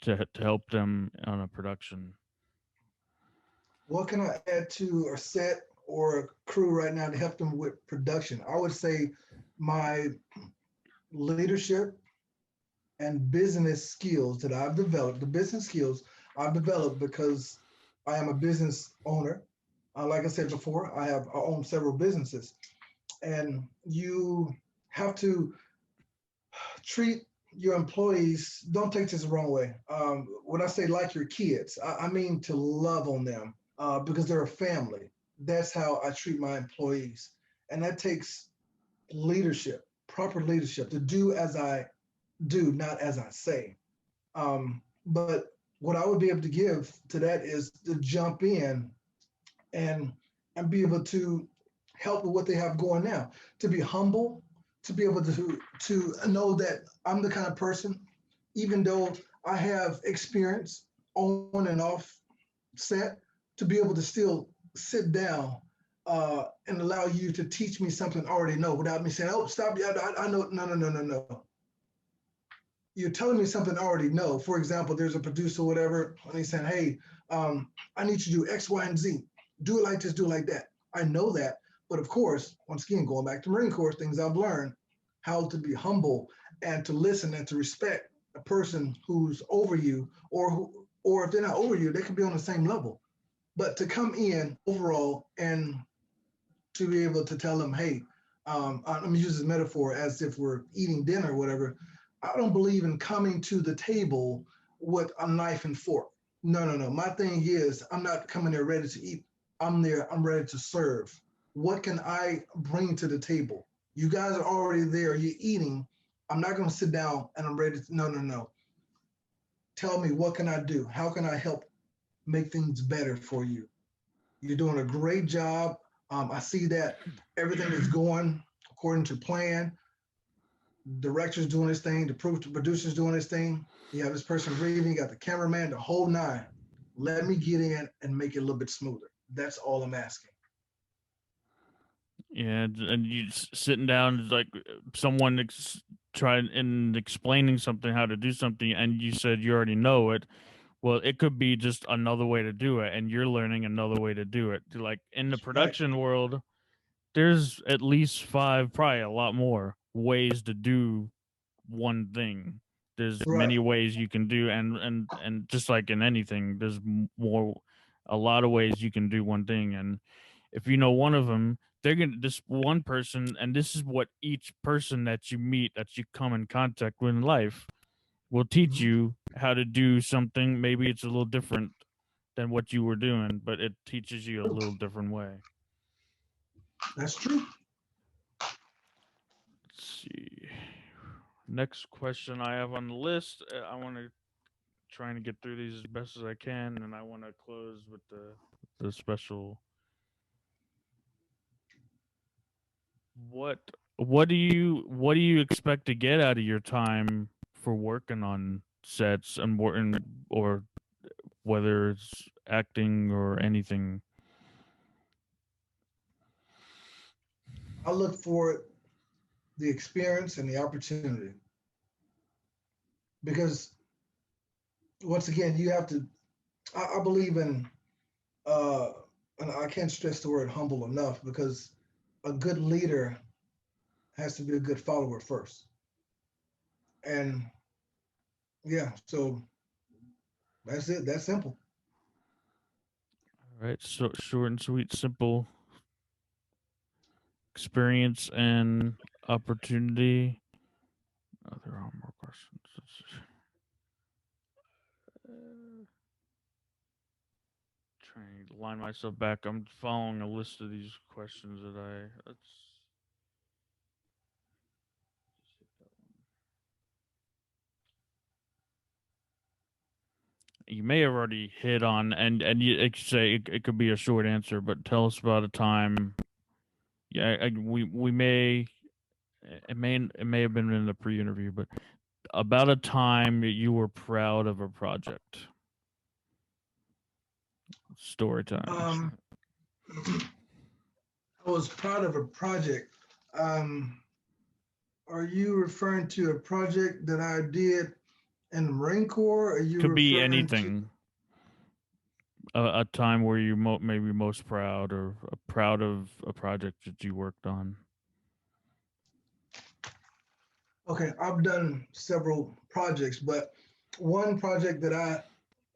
to help them on a production? What can I add to a set or a crew right now to help them with production? I would say my leadership and business skills that I've developed, the business skills I've developed because I am a business owner. Like I said before, I own several businesses, and you have to treat your employees. Don't take this the wrong way. When I say like your kids, I mean to love on them, because they're a family. That's how I treat my employees, and that takes leadership, proper leadership, to do as I do, not as I say. But what I would be able to give to that is to jump in and be able to help with what they have going now, to be humble, to be able to know that I'm the kind of person, even though I have experience on and off set, to be able to still sit down and allow you to teach me something I already know without me saying, "Oh, stop! Yeah, I know." No, no, no, no, no. You're telling me something I already know. For example, there's a producer, or whatever, and he's saying, "Hey, I need you to do X, Y, and Z. Do it like this, do it like that." I know that, but of course, once again, going back to Marine Corps, things I've learned how to be humble and to listen and to respect a person who's over you, or if they're not over you, they can be on the same level. But to come in overall and to be able to tell them, hey, I'm gonna use this metaphor as if we're eating dinner or whatever. I don't believe in coming to the table with a knife and fork. No, no, no. My thing is, I'm not coming there ready to eat. I'm there. I'm ready to serve. What can I bring to the table? You guys are already there. You're eating. I'm not going to sit down and I'm ready to. No, no, no. Tell me, what can I do? How can I help make things better for you? You're doing a great job. I see that everything is going according to plan. Director's doing his thing. The producer's doing his thing. You have this person reading. You got the cameraman, the whole nine. Let me get in and make it a little bit smoother. That's all I'm asking. Yeah, and you sitting down like someone trying and explaining something how to do something, and you said you already know it. Well, it could be just another way to do it, and you're learning another way to do it. Like in the Right. production world, there's at least five, probably a lot more ways to do one thing. There's Right. many ways you can do, and just like in anything, there's more, a lot of ways you can do one thing. And if you know one of them, they're gonna this one person, and this is what each person that you meet, that you come in contact with in life, will teach Mhm. you how to do something. Maybe it's a little different than what you were doing, but it teaches you a little different way. That's true. Let's see. Next question I have on the list. I want to trying to get through these as best as I can, and I want to close with the special. What what do you expect to get out of your time for working on sets and working, or whether it's acting or anything? I look for the experience and the opportunity because once again, you have to. I believe in, uh, and I can't stress the word humble enough because a good leader has to be a good follower first. And yeah, so that's it. That's simple. All right, so short and sweet, simple experience and opportunity. Oh, there are more questions. Trying to line myself back. I'm following a list of these questions that I. Let's. You may have already hit on, and you it could say it could be a short answer, but tell us about a time. Yeah, we may it may have been in the pre-interview, but about a time that you were proud of a project. Story time. Um, I was proud of a project. Um, are you referring to a project that I did in the Marine Corps? Or are you Could be referring to? anything. A time where you maybe most proud, or proud of a project that you worked on. Okay, I've done several projects, but one project that I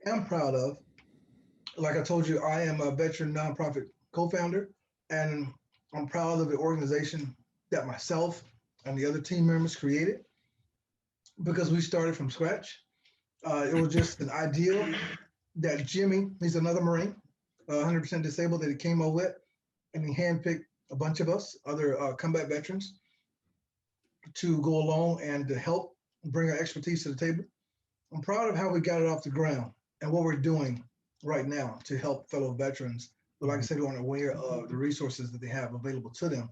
am proud of, like I told you, I am a veteran nonprofit co-founder, and I'm proud of the organization that myself and the other team members created because we started from scratch. It was just an idea that Jimmy, he's another Marine, 100% disabled, that he came up with, and he handpicked a bunch of us, other combat veterans, to go along and to help bring our expertise to the table. I'm proud of how we got it off the ground and what we're doing right now to help fellow veterans. But like I said, who aren't aware of the resources that they have available to them,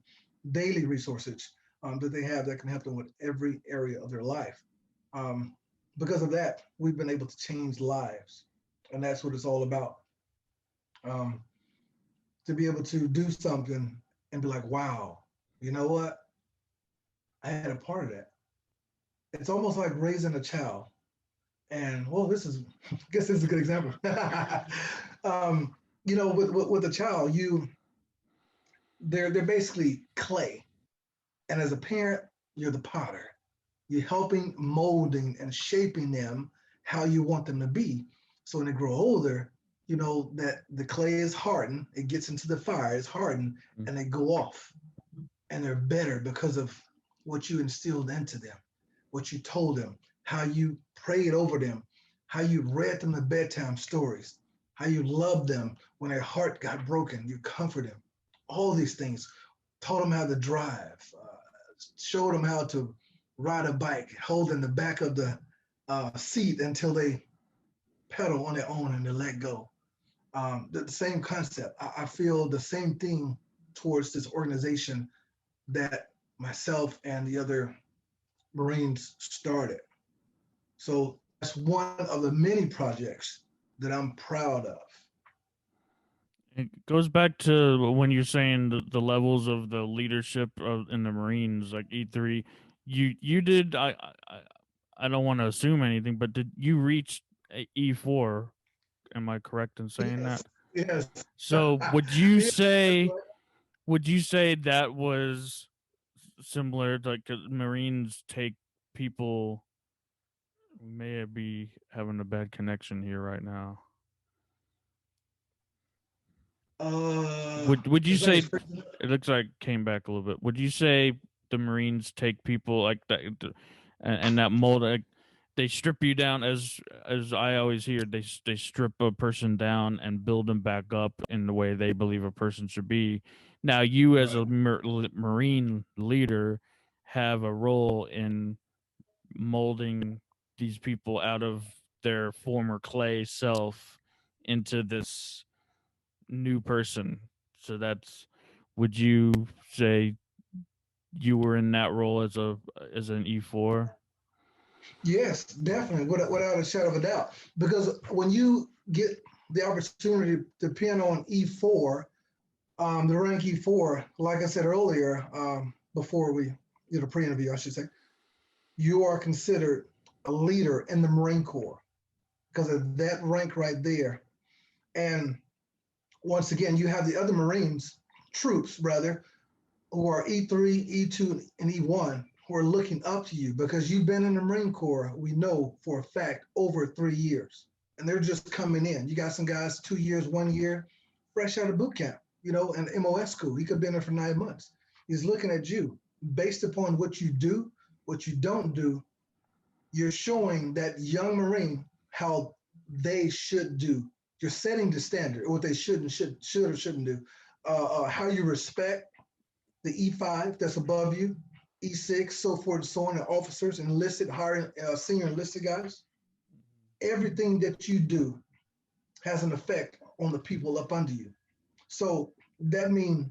daily resources that they have that can help them with every area of their life. Um, because of that, we've been able to change lives, and that's what it's all about. Um, to be able to do something and be like, wow, you know what? I had a part of that. It's almost like raising a child. And well, I guess this is a good example. um, with a child, they're basically clay, and as a parent, you're the potter. You're helping molding and shaping them how you want them to be. So when they grow older, you know that the clay is hardened, it gets into the fire, it's hardened, and they go off, and they're better because of what you instilled into them, what you told them, how you prayed over them, how you read them the bedtime stories, how you loved them when their heart got broken, you comfort them. All these things, taught them how to drive, showed them how to ride a bike, holding the back of the seat until they pedal on their own and they let go. The same concept. I feel the same thing towards this organization that myself and the other Marines started. So that's one of the many projects that I'm proud of. It goes back to when you're saying the levels of the leadership in the Marines, like E3. You did. I don't want to assume anything, but did you reach E4? Am I correct in saying Yes, that? yes. So Yeah, would you say that was similar to like Marines take people? May be having a bad connection here right now. Would you it's like say it's it looks like it came back a little bit? Would you say the Marines take people like that and that mold like, they strip you down as I always hear they strip a person down and build them back up in the way they believe a person should be. Now you as right. a Marine leader have a role in molding these people out of their former clay self into this new person. So that's would you say you were in that role as an E4? Yes, definitely, without a shadow of a doubt. Because when you get the opportunity to pin on E4, the rank E4, like I said earlier, before we did a pre-interview, I should say, you are considered a leader in the Marine Corps because of that rank right there. And once again, you have the other Marines, troops rather, who are E3, E2, and E1 who are looking up to you because you've been in the Marine Corps, we know for a fact, over 3 years. And they're just coming in. You got some guys 2 years, 1 year, fresh out of boot camp, and MOS school. He could have been there for 9 months. He's looking at you based upon what you do, what you don't do. You're showing that young Marine how they should do. You're setting the standard, what they should or shouldn't do. How you respect the E5 that's above you, E6, so forth and so on, and officers, enlisted, hiring senior enlisted guys. Everything that you do has an effect on the people up under you. So that means,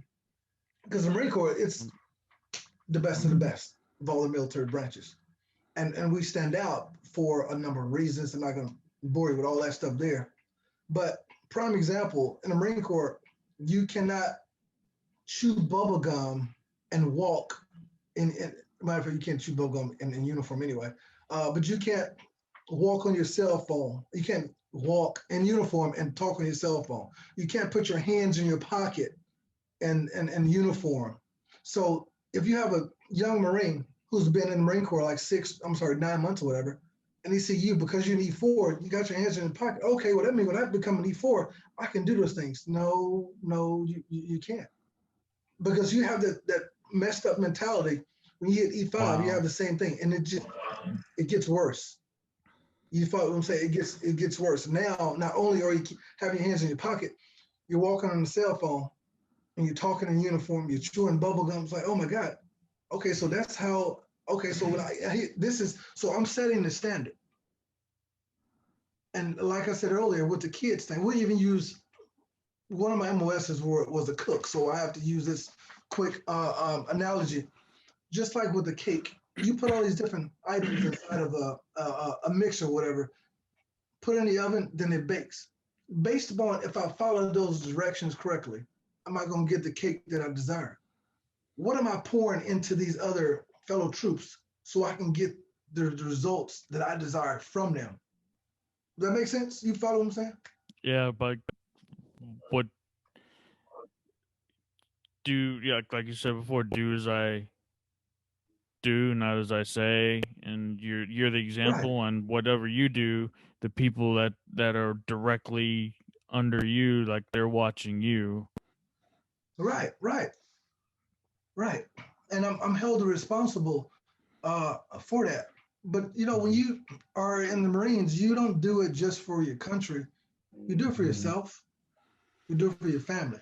because the Marine Corps, it's the best of the best of all the military branches. And we stand out for a number of reasons. I'm not going to bore you with all that stuff there. But prime example, in the Marine Corps, you cannot chew bubble gum and walk in matter of fact, you can't chew bubble gum in uniform anyway. But you can't walk on your cell phone. You can't walk in uniform and talk on your cell phone. You can't put your hands in your pocket and uniform. So if you have a young Marine who's been in the Marine Corps like 9 months or whatever, and he see you because you're an E4, you got your hands in your pocket. Okay, well that means when I become an E4, I can do those things. No, you can't. Because you have that messed up mentality. When you hit E5, you Wow. have the same thing, and it gets worse. You follow what I'm saying? It gets worse. Now, not only are you having your hands in your pocket, you're walking on the cell phone and you're talking in uniform, you're chewing bubble gum. It's like, oh my God. Okay, so that's how Okay, so so I'm setting the standard. And like I said earlier, with the kids thing, we even use one of my MOSs was a cook, so I have to use this quick analogy. Just like with the cake, you put all these different items inside of a mix or whatever, put it in the oven, then it bakes. Based upon if I follow those directions correctly, am I going to get the cake that I desire? What am I pouring into these other fellow troops so I can get the results that I desire from them? Does that make sense? You follow what I'm saying? Yeah, but what like you said before, do as I do, not as I say, and you're the Right, example, and whatever you do, the people that are directly under you, like they're watching you. right, right, right. And I'm held responsible for that. But when you are in the Marines, you don't do it just for your country. You do it for yourself. You do it for your family.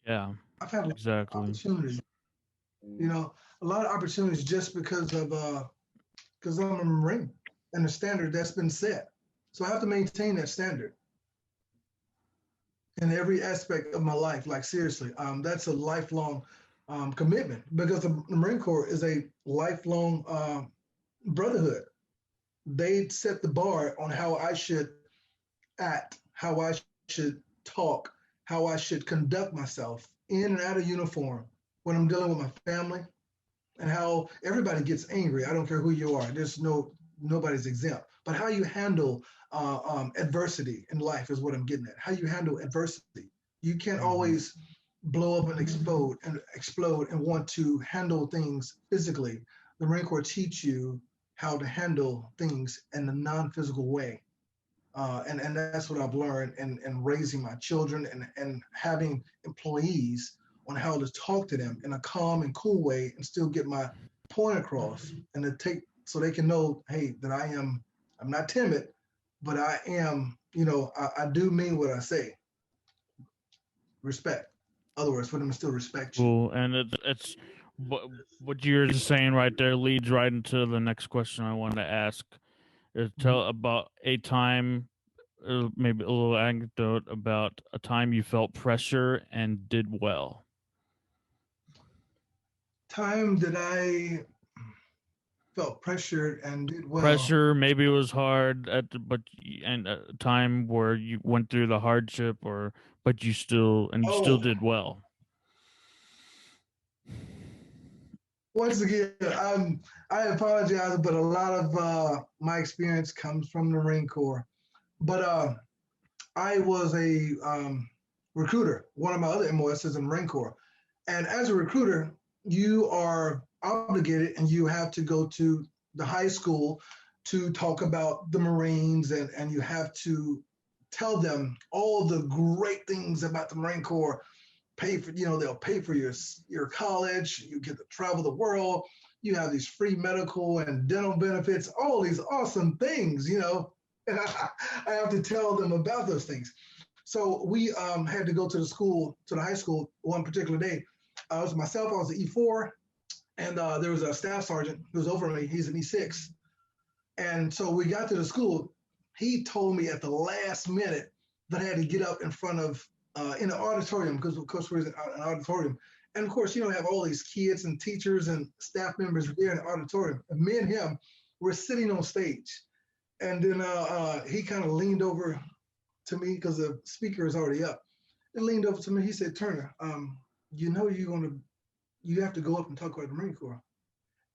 Yeah, I've had a lot of exactly. opportunities, a lot of opportunities just because I'm a Marine and the standard that's been set. So I have to maintain that standard in every aspect of my life. Like seriously, that's a lifelong commitment because the Marine Corps is a lifelong brotherhood. They set the bar on how I should act, how I should talk, how I should conduct myself in and out of uniform when I'm dealing with my family, and how everybody gets angry. I don't care who you are. Nobody's exempt. But how you handle adversity in life is what I'm getting at. How you handle adversity. You can't always blow up and explode and want to handle things physically. The Marine Corps teach you how to handle things in a non-physical way. And that's what I've learned in raising my children and having employees on how to talk to them in a calm and cool way and still get my point across and to take so they can know, hey, that I'm not timid, but I am, I do mean what I say. Respect. Other words, for them to still respect you. Cool, and it's what you're just saying right there leads right into the next question I wanted to ask. Is Mhm. tell about a time, maybe a little anecdote about a time you felt pressure and did well. Time that I felt pressured and did well. Pressure, maybe it was hard and a time where you went through the hardship, or but you still Oh, did well. once again, I apologize, but a lot of my experience comes from the Marine Corps. But I was a recruiter. One of my other MOS is in the Marine Corps. And as a recruiter, you are obligated and you have to go to the high school to talk about the Marines and you have to tell them all the great things about the Marine Corps. They'll pay for your college, you get to travel the world, you have these free medical and dental benefits, all these awesome things. And I have to tell them about those things. So we had to go to the high school one particular day. It was myself, I was an E4, and there was a staff sergeant who was over me. He's an E6. And so we got to the school. He told me at the last minute that I had to get up in front of, in the auditorium, because of course we're in an auditorium. And of course, have all these kids and teachers and staff members there in the auditorium. And me and him were sitting on stage. And then he kind of leaned over to me because the speaker is already up. He leaned over to me. He said, "Turner, you have to go up and talk about the Marine Corps."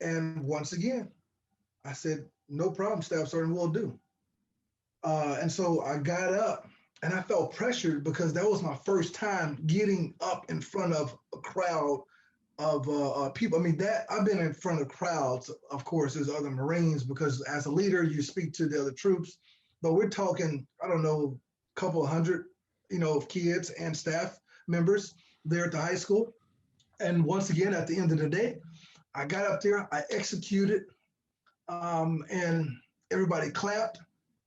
And once again, I said, "No problem, Staff Sergeant, we'll do." And so I got up and I felt pressured because that was my first time getting up in front of a crowd of people. I mean, that I've been in front of crowds, of course, as other Marines, because as a leader, you speak to the other troops. But we're talking, I don't know, a couple of hundred, of kids and staff members there at the high school. And once again, at the end of the day, I got up there, I executed, and everybody clapped.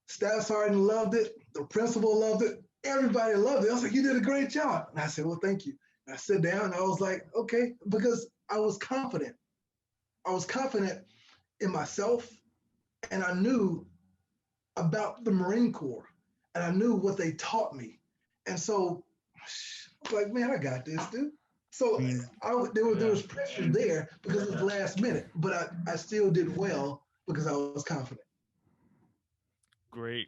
Staff sergeant loved it. The principal loved it. Everybody loved it. I was like, "You did a great job." And I said, "Well, thank you." And I sat down and I was like, "Okay," because I was confident. I was confident in myself, and I knew about the Marine Corps, and I knew what they taught me. And so I was like, man, I got this, dude. So there was pressure there because it was last minute, but I still did well because I was confident. Great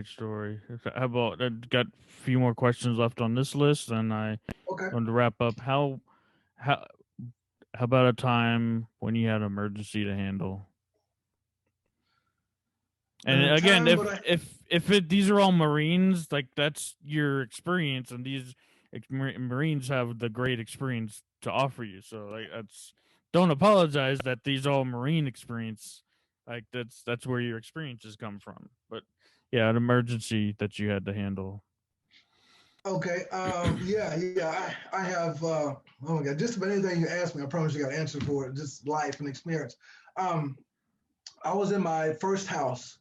story. How about I got a few more questions left on this list, and I Okay. want to wrap up. How how about a time when you had an emergency to handle? And The again, time when I these are all Marines, like that's your experience, and these Marines have the great experience to offer you. So like that's don't apologize that these all Marine experience, like that's where your experiences come from. But yeah, an emergency that you had to handle. okay, I have oh my god, just about anything you ask me, I promise you got an answer for it. Just life and experience. Um, I was in my first house,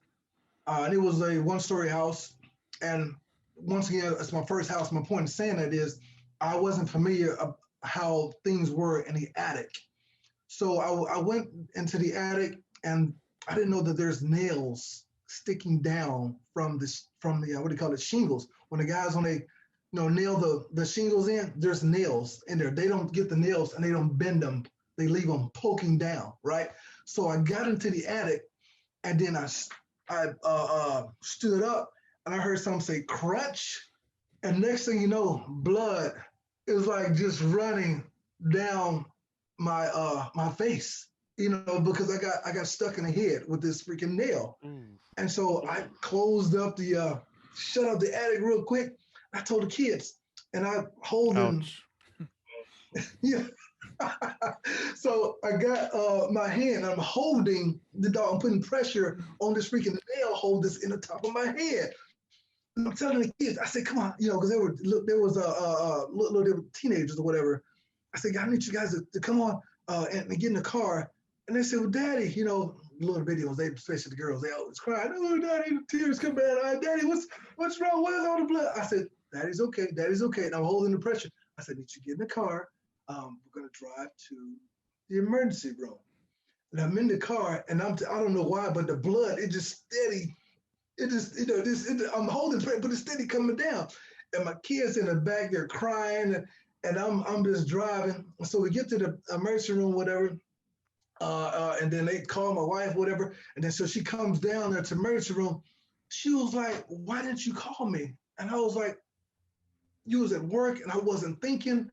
and it was a one-story house. And once again, it's my first house. My point in saying that is, I wasn't familiar of how things were in the attic. So I went into the attic, and I didn't know that there's nails sticking down from the what do you call it, shingles. When the guys when they nail the shingles in, there's nails in there. They don't get the nails and they don't bend them. They leave them poking down, right? So I got into the attic, and then I stood up, and I heard someone say crunch, and next thing you know, blood is like just running down my face, because I got stuck in the head with this freaking nail. And so I closed up shut up the attic real quick. I told the kids, and I holding, Ouch. yeah. So I got my hand. I'm holding the dog. I'm putting pressure on this freaking nail hole that's in the top of my head. And I'm telling the kids, I said, "Come on," because there was they were teenagers or whatever. I said, "I need you guys to come on and get in the car." And they said, "Well, Daddy, little videos, especially the girls, they always cry. Oh, Daddy, tears come out. Daddy, what's wrong? Where's all the blood?" I said, Daddy's okay. And I'm holding the pressure. I said, "Need you to get in the car. We're gonna drive to the emergency room." And I'm in the car, and I don't know why, but the blood, it just steady. It just, I'm holding pressure, but it's steady coming down. And my kids in the back, they're crying, and I'm just driving. So we get to the emergency room, whatever. And then they call my wife, whatever. And then so she comes down there to the emergency room. She was like, "Why didn't you call me?" And I was like, "You was at work and I wasn't thinking."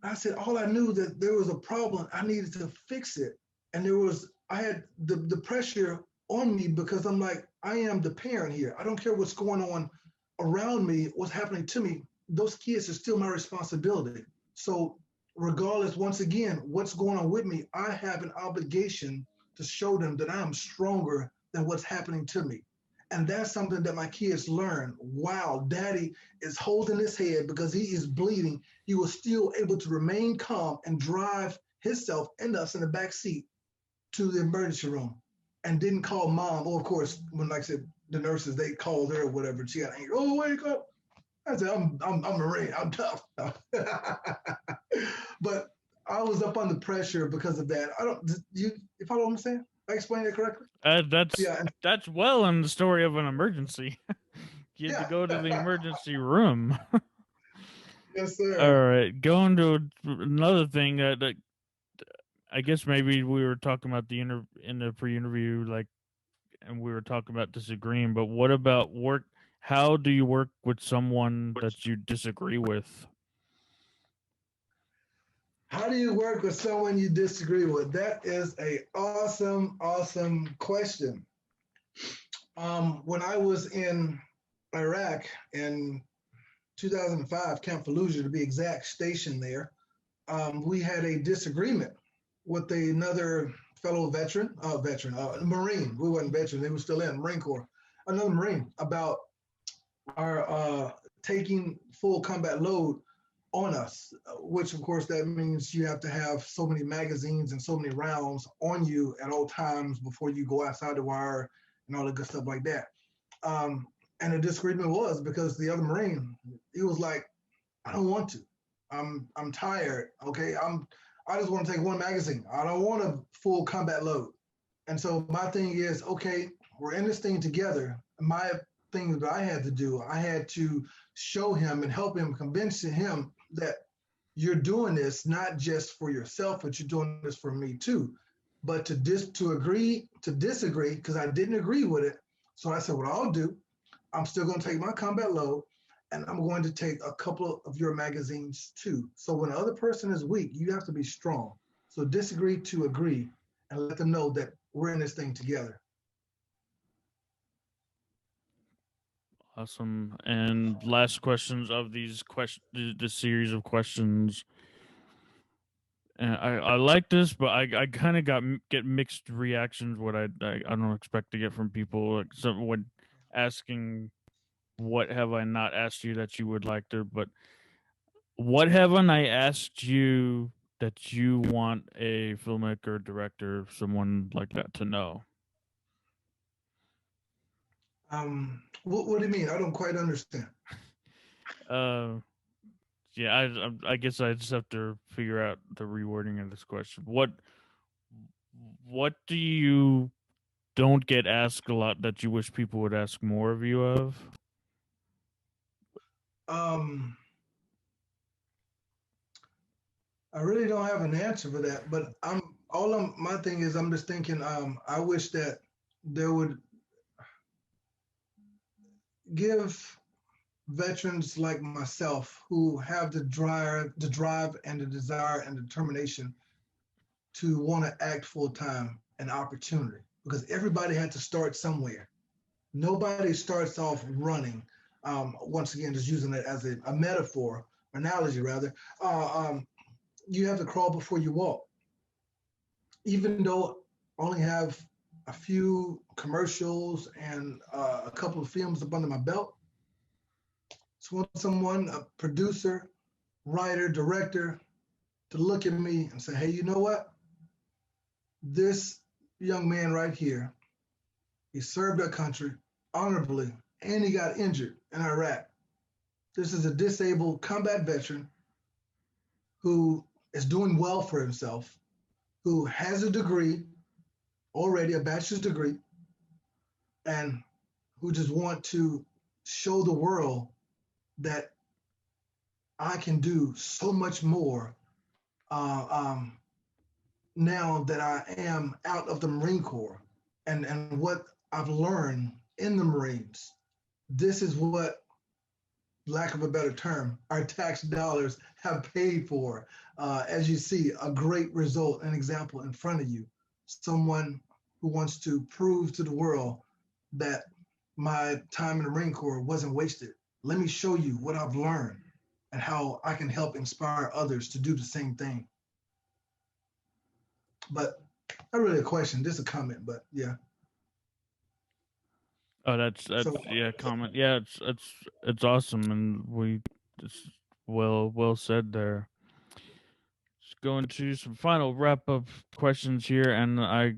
I said, "All I knew that there was a problem. I needed to fix it." And I had the pressure on me because I'm like, I am the parent here. I don't care what's going on around me, what's happening to me. Those kids are still my responsibility. So regardless, once again, what's going on with me, I have an obligation to show them that I'm stronger than what's happening to me. And that's something that my kids learn. Wow, Daddy is holding his head because he is bleeding. He was still able to remain calm and drive himself and us in the back seat to the emergency room, and didn't call Mom. Or of course, when, like I said, the nurses, they called her or whatever, she got angry. "Oh, wake up." I said, I'm Marine. I'm tough. But I was up under pressure because of that. If I don't understand, I explained it correctly. That's Yeah. that's well in the story of an emergency. You had to Yeah. go to the emergency room. Yes, All sir. right, going to another thing that I guess maybe we were talking about in the pre-interview, like, and we were talking about disagreeing. But what about work? How do you work with someone that you disagree with? How do you work with someone you disagree with? That is a awesome question. When I was in Iraq in 2005, Camp Fallujah to be exact, stationed there, we had a disagreement with another fellow Marine. We weren't veteran; they were still in Marine Corps. Another Marine about our taking full combat load on us, which of course that means you have to have so many magazines and so many rounds on you at all times before you go outside the wire and all the good stuff like that. Um, and the disagreement was because the other Marine, he was like, "I don't want to. I'm tired. Okay, I just want to take one magazine. I don't want a full combat load. And so my thing is, okay, we're in this thing together. My thing that I had to do, I had to show him and help him, convince him that you're doing this not just for yourself, but you're doing this for me too. But to agree to disagree, because I didn't agree with it. So I said, what I'll do, I'm still going to take my combat load, and I'm going to take a couple of your magazines too. So when the other person is weak, you have to be strong. So disagree to agree, and let them know that we're in this thing together. Awesome. And last questions of these this series of questions. And I like this, but I kind of get mixed reactions. What I don't expect to get from people, like someone asking, "What have I not asked you that you would like to?" But what haven't I asked you that you want a filmmaker, director, someone like that to know? What do you mean? I don't quite understand. Uh, yeah, I guess I just have to figure out the rewording of this question. What do you don't get asked a lot that you wish people would ask more of you of? Um, I really don't have an answer for that, but my thing is I'm just thinking I wish that there would give veterans like myself who have the drive and the desire and determination to want to act full time an opportunity, because everybody had to start somewhere. Nobody starts off running. Once again, just using it as a metaphor, analogy rather. You have to crawl before you walk. Even though I only have a few commercials and a couple of films up under my belt, so want someone, a producer, writer, director, to look at me and say, hey, you know what? This young man right here, he served our country honorably and he got injured in Iraq. This is a disabled combat veteran who is doing well for himself, who has a degree already, a bachelor's degree, and who just want to show the world that I can do so much more now that I am out of the Marine Corps, and what I've learned in the Marines. This is what, lack of a better term, our tax dollars have paid for. As you see, a great result, an example in front of you, someone who wants to prove to the world that my time in the Marine Corps wasn't wasted. Let me show you what I've learned and how I can help inspire others to do the same thing. But not really a question, just a comment, but yeah. Oh, that's So yeah, comment. Yeah, it's awesome, and it's well said there. Just going to some final wrap up questions here, and I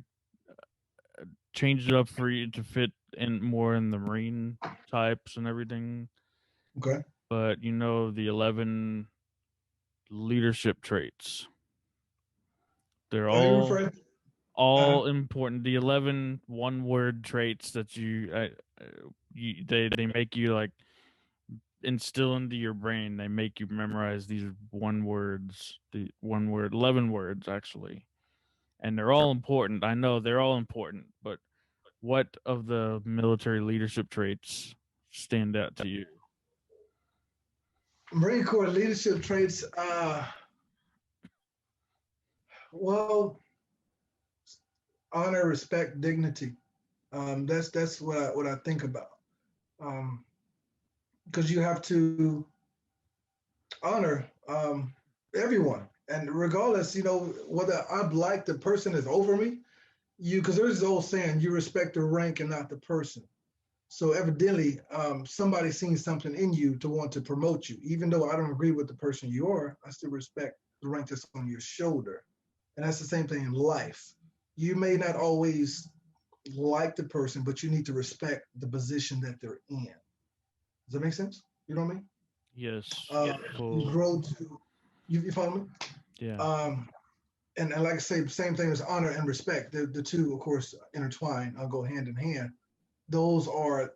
changed it up for you to fit in more in the marine types and everything. okay. But the 11 leadership traits. They're Are you referring? all important. The 11 one-word traits that they make you like instill into your brain. They make you memorize these the one word, 11 words actually. And they're all important. I know they're all important, but what of the military leadership traits stand out to you? Marine Corps leadership traits. Well, honor, respect, dignity. That's what I think about. Because you have to honor everyone, and regardless, whether I'd like the person is over me, because there's this old saying, you respect the rank and not the person. So evidently, somebody's seen something in you to want to promote you. Even though I don't agree with the person you are, I still respect the rank that's on your shoulder. And that's the same thing in life. You may not always like the person, but you need to respect the position that they're in. Does that make sense? You know what I mean? Yes. You Full. grow to, you follow me? Yeah. Um, and like I say, same thing as honor and respect. The two, of course, intertwine. I'll go hand in hand. Those are a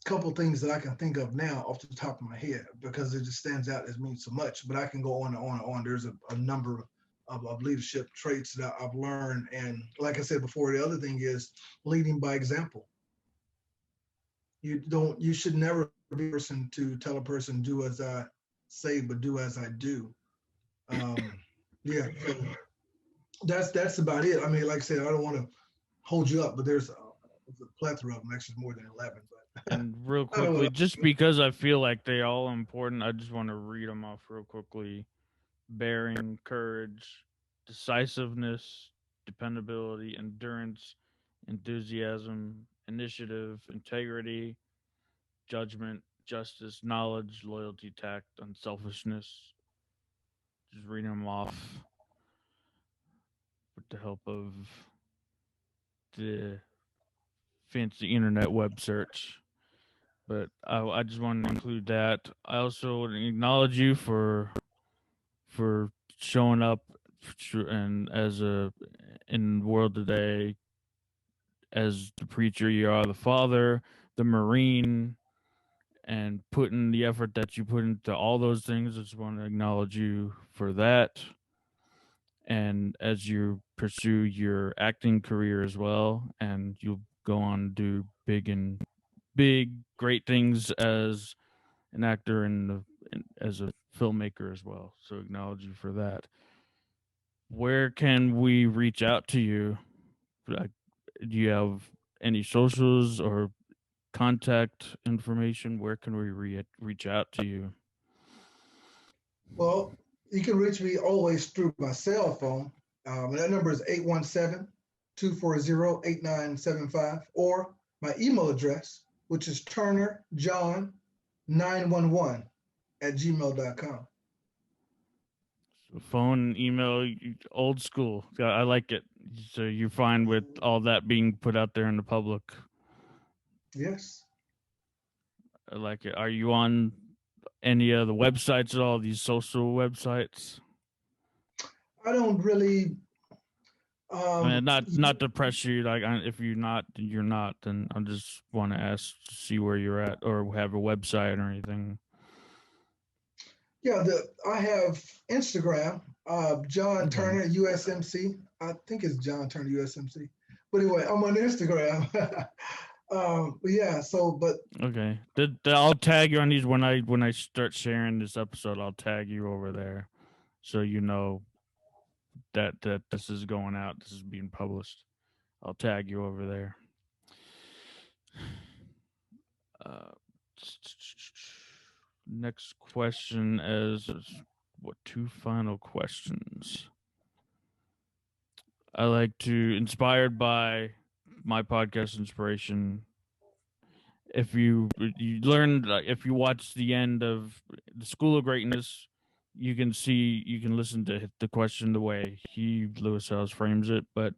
couple things that I can think of now off the top of my head because it just stands out as means so much. But I can go on and on and on. There's a number of leadership traits that I've learned, and like I said before, the other thing is leading by example. You should never be a person to tell a person do as I say, but do as I do. Um, yeah, so that's about it. I mean, like I said, I don't want to hold you up, but there's a plethora of them, actually more than 11. But And real I don't know. quickly, just because I feel like they all important, I just want to read them off real quickly. Bearing, courage, decisiveness, dependability, endurance, enthusiasm, initiative, integrity, judgment, justice, knowledge, loyalty, tact, unselfishness. Just reading them off with the help of the fancy internet web search. But I just wanted to include that. I also acknowledge you for showing up and as a in the world today as the preacher you are, the father, the marine, and putting the effort that you put into all those things. I just want to acknowledge you for that. And as you pursue your acting career as well, and you'll go on to do big great things as an actor and as a filmmaker as well. So acknowledge you for that. Where can we reach out to you? Like, do you have any socials or contact information? Where can we reach out to you? Well, you can reach me always through my cell phone. That number is 817-240-8975, or my email address, which is turnerjohn911 at gmail.com. So phone, email, old school. I like it. So you're fine with all that being put out there in the public. Yes. I like it. Are you on any of the websites at all? These social websites? I don't really. I mean, not You, not to press you. Like, if you're not, you're not. Then I just want to ask to see where you're at, or have a website or anything. yeah, I have Instagram, John Okay. Turner USMC. I think it's John Turner USMC. But anyway, I'm on Instagram. But yeah, so but Okay. I'll tag you on these when I start sharing this episode. I'll tag you over there, so you know that this is going out. This is being published. I'll tag you over there. Uh, Next question is what two final questions? I like to inspired by my podcast inspiration. If you learned if you watch the end of the School of Greatness, you can listen to the question the way Lewis Howes frames it. But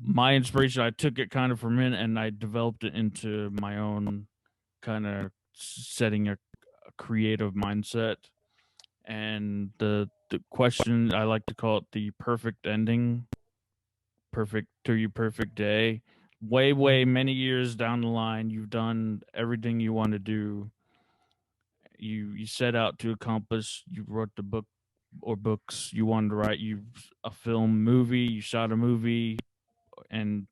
my inspiration, I took it kind of from it and I developed it into my own kind of setting a creative mindset. And the question, I like to call it the perfect ending, perfect to your perfect day. Way many years down the line, you've done everything you want to do. You set out to accomplish. You wrote the book or books you wanted to write. You a film, movie. You shot a movie, and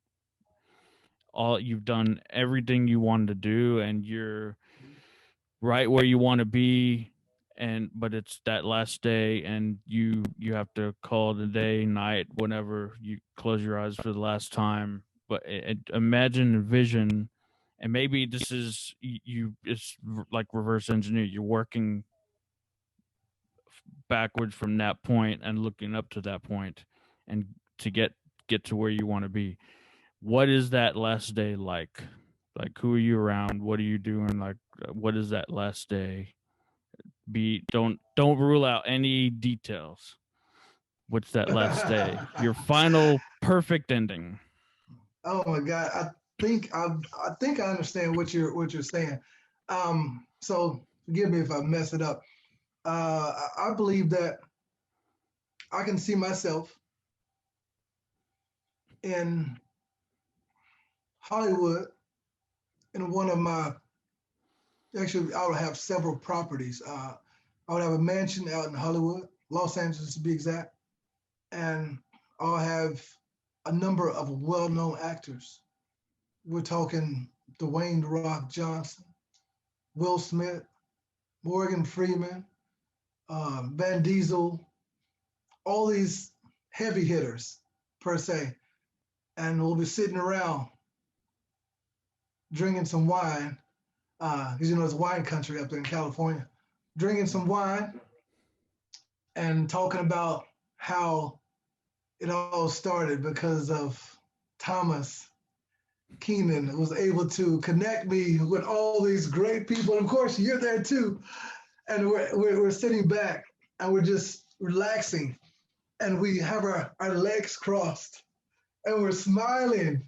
all you've done everything you wanted to do, and you're right where you want to be. And but it's that last day, and you have to call it a day, night, whenever you close your eyes for the last time. But imagine a vision, and maybe this is it's like reverse engineer. You're working backwards from that point and looking up to that point, and to get to where you want to be. What is that last day like? Like, who are you around? What are you doing? Like, what is that last day? Be don't rule out any details. What's that last day? Your final perfect ending. oh my God, I think I understand what you're saying. So forgive me if I mess it up. I believe that I can see myself. in Hollywood, in one of my, actually, I would have several properties. I would have a mansion out in Hollywood, Los Angeles to be exact, and I'll have a number of well-known actors. We're talking Dwayne "The Rock" Johnson, Will Smith, Morgan Freeman, Van Diesel, all these heavy hitters per se, and we'll be sitting around drinking some wine, because it's wine country up there in California, drinking some wine and talking about how it all started because of Thomas Keenan was able to connect me with all these great people. And of course, you're there too. And we're sitting back and we're just relaxing and we have our legs crossed and we're smiling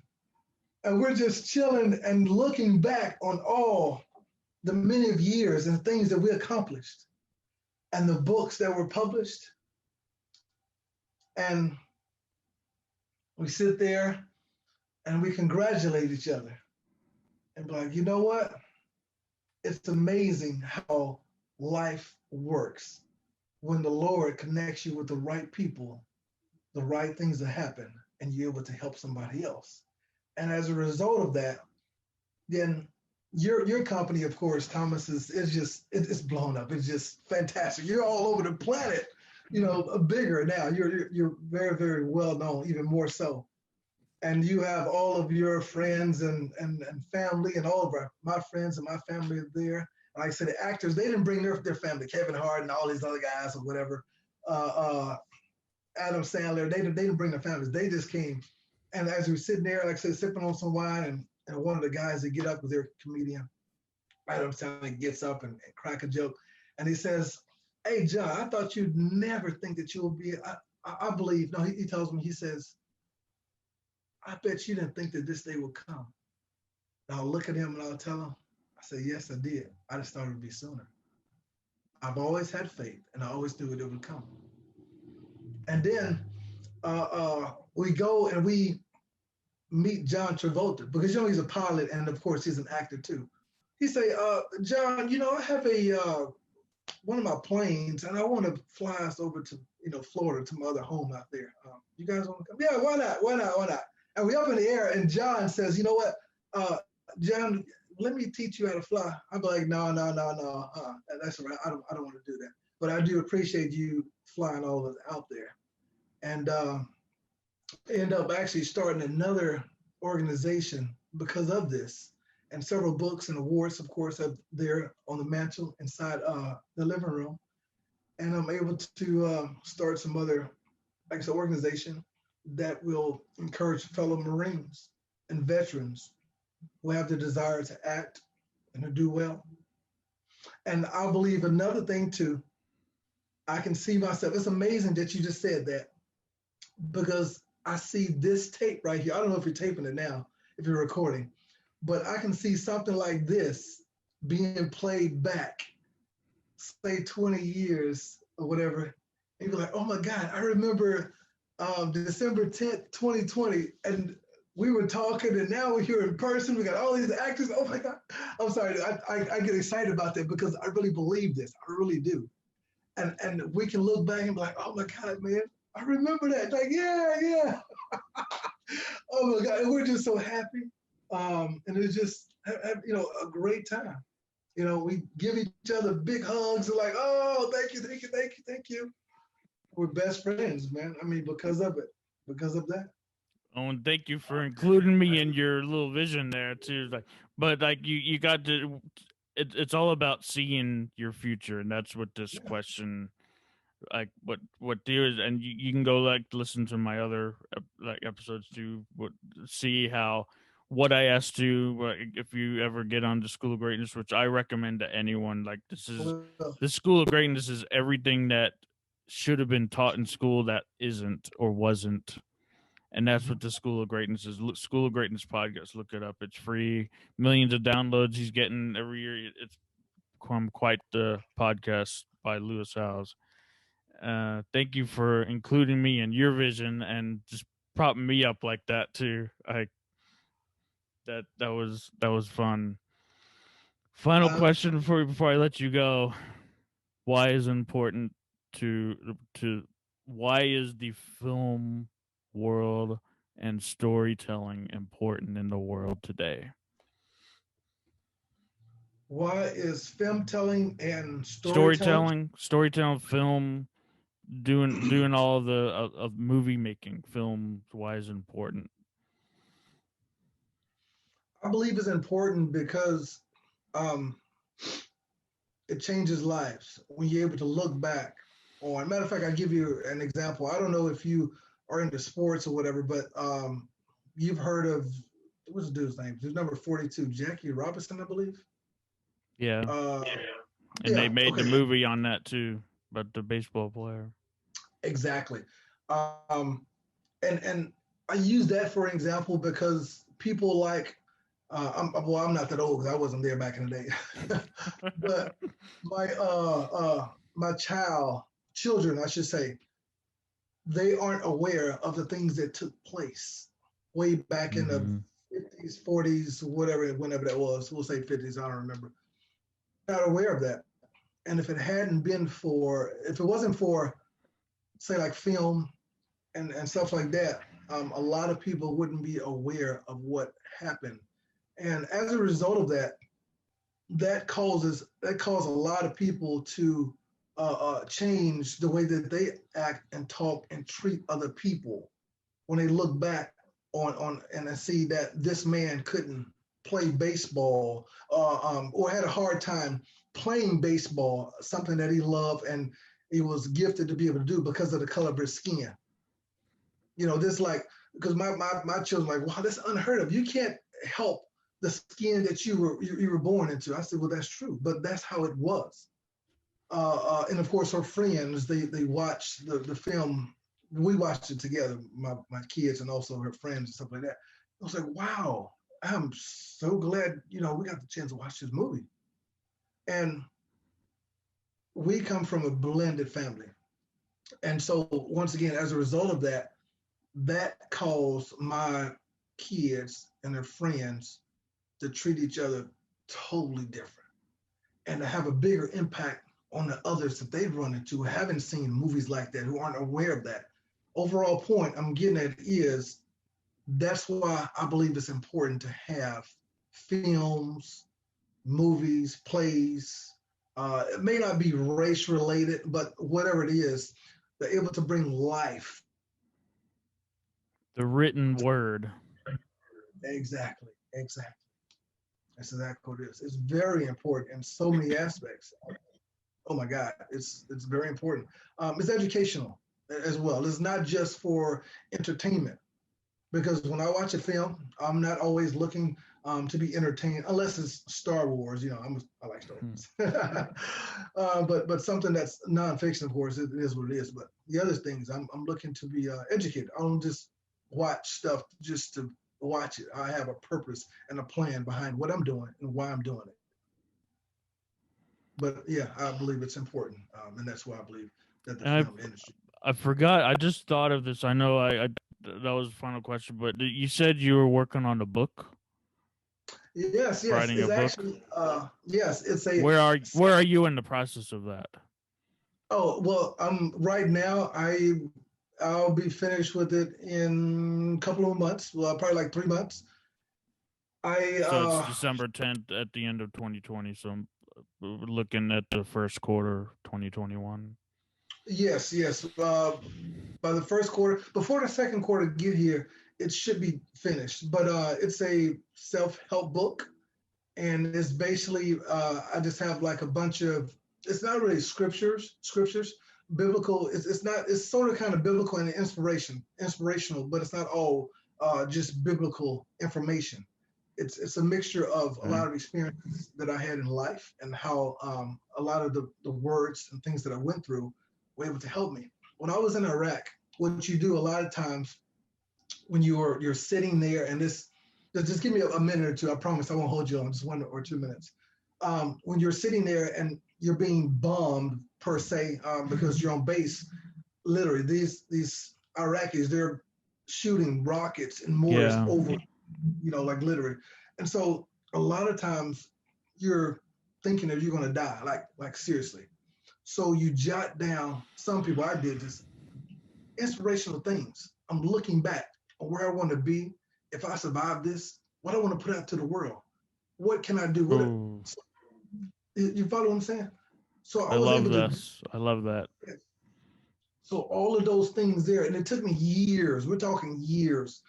and we're just chilling and looking back on all the many of years and things that we accomplished and the books that were published. And we sit there and we congratulate each other and be like, you know what? It's amazing how life works. When the Lord connects you with the right people, the right things that happen, and you're able to help somebody else. And as a result of that, then your company, of course, Thomas, is just it's blown up. It's just fantastic. You're all over the planet, bigger now. You're very, very well known, even more so. And you have all of your friends and family and all of my friends and my family are there. Like I said, the actors, they didn't bring their family, Kevin Hart and all these other guys or whatever, Adam Sandler, they didn't bring their families. They just came. And as we were sitting there, like I said, sipping on some wine, and one of the guys that get up with their comedian, Adam Sandler, gets up and crack a joke. And he says, "Hey, John, I thought you'd never think that you'll be, I believe," no, he tells me, he says, "I bet you didn't think that this day would come." And I'll look at him and I'll tell him, I say, "Yes, I did. I just thought it would be sooner. I've always had faith and I always knew it would come." And then we go and we meet John Travolta because he's a pilot and of course he's an actor too. He say, "John, I have one of my planes and I want to fly us over to Florida to my other home out there. You guys want to come?" "Yeah, why not? Why not? Why not?" And we up in the air and John says, "You know what, John, let me teach you how to fly." I'm like, "No, that's all right. I don't want to do that. But I do appreciate you flying all of us out there." And end up actually starting another organization because of this. And several books and awards, of course, are there on the mantle inside the living room. And I'm able to start some other, like I said, organization that will encourage fellow Marines and veterans who have the desire to act and to do well. And I believe another thing too, I can see myself. It's amazing that you just said that because I see this tape right here. I don't know if you're taping it now, if you're recording, but I can see something like this being played back, say 20 years or whatever. And you're like, "Oh my God, I remember December 10th, 2020, and we were talking, and now we're here in person. We got all these actors. Oh my God." I'm sorry, I get excited about that because I really believe this. I really do. And we can look back and be like, "Oh my God, man, I remember that." Like, yeah. Oh my God, and we're just so happy. And it's just, a great time. We give each other big hugs and like, "Oh, thank you. We're best friends, man. I mean, because of it, because of that. Oh, and thank you for including me in your little vision there too. But you got to. It's all about seeing your future, and that's what this question, like what do is, and you can go listen to my other episodes to see how what I asked you. If you ever get on the School of Greatness, which I recommend to anyone, the School of Greatness is everything that should have been taught in school that isn't or wasn't. And that's what the School of Greatness is. School of Greatness podcast. Look it up. It's free. Millions of downloads he's getting every year. It's quite the podcast by Lewis Howes. Thank you for including me in your vision and just propping me up like that too. That was fun. Final question for you before I let you go. Why is important to why is the film world and storytelling important in the world today? Why is film telling and storytelling? Storytelling, film, doing all the of movie making, film. Why is important? I believe it's important because um, it changes lives when you're able to look back on. Matter of fact, I'll give you an example. I don't know if you are into sports or whatever, but you've heard of what's the dude's name? Who's number 42? Jackie Robinson, I believe. Yeah. And they made the movie on that too, but the baseball player. Exactly. And I use that for an example because people like I'm not that old because I wasn't there back in the day, but my children, I should say, they aren't aware of the things that took place way back in the 50s, 40s, whenever that was. We'll say 50s. I don't remember. Not aware of that. And if it wasn't for, say, like film and stuff like that, a lot of people wouldn't be aware of what happened. And as a result of that, that causes a lot of people to change the way that they act and talk and treat other people when they look back on and see that this man couldn't play baseball or had a hard time playing baseball, something that he loved and he was gifted to be able to do because of the color of his skin. You know, this like, because my children are like, wow, that's unheard of. You can't help the skin that you were born into. I said, well, that's true, but that's how it was. And of course, her friends, they watched the film. We watched it together, my kids and also her friends and stuff like that. I was like, wow, I'm so glad, we got the chance to watch this movie. And we come from a blended family. And so once again, as a result of that, that caused my kids and their friends to treat each other totally different and to have a bigger impact on the others that they've run into who haven't seen movies like that, who aren't aware of that. Overall point I'm getting at is that's why I believe it's important to have films, movies, plays. It may not be race related, but whatever it is, they're able to bring life. The written word. Exactly. That's exactly what it is. It's very important in so many aspects. Oh my God, it's very important. It's educational as well. It's not just for entertainment, because when I watch a film, I'm not always looking to be entertained, unless it's Star Wars. I like Star Wars, but something that's nonfiction, of course, it is what it is. But the other things, I'm looking to be educated. I don't just watch stuff just to watch it. I have a purpose and a plan behind what I'm doing and why I'm doing it. But yeah, I believe it's important, and that's why I believe that the film industry. I forgot. I just thought of this. I know. I that was the final question. But you said you were working on a book. Yes. Writing It's a actually book. Yes. It's a. Where are you in the process of that? Oh well, right now. I'll be finished with it in a couple of months. Well, probably like 3 months. So it's December 10th at the end of 2020. So I'm looking at the first quarter 2021. Yes. By the first quarter, before the second quarter get here, it should be finished. But it's a self-help book, and it's basically I just have like a bunch of. It's not really scriptures, biblical. It's sort of kind of biblical and inspirational, but it's not all just biblical information. It's a mixture of a lot of experiences that I had in life and how a lot of the words and things that I went through were able to help me. When I was in Iraq, what you do a lot of times when you're sitting there and just give me a minute or two. I promise I won't hold you on just 1 or 2 minutes. When you're sitting there and you're being bombed per se because you're on base, literally these Iraqis, they're shooting rockets and mortars over, like literally. And so a lot of times you're thinking that you're going to die, like seriously. So you jot down, some people, I did this, inspirational things. I'm looking back on where I want to be. If I survive this, what I want to put out to the world. What can I do? You follow what I'm saying? So I love this. I love that. So all of those things there, and it took me years, we're talking years,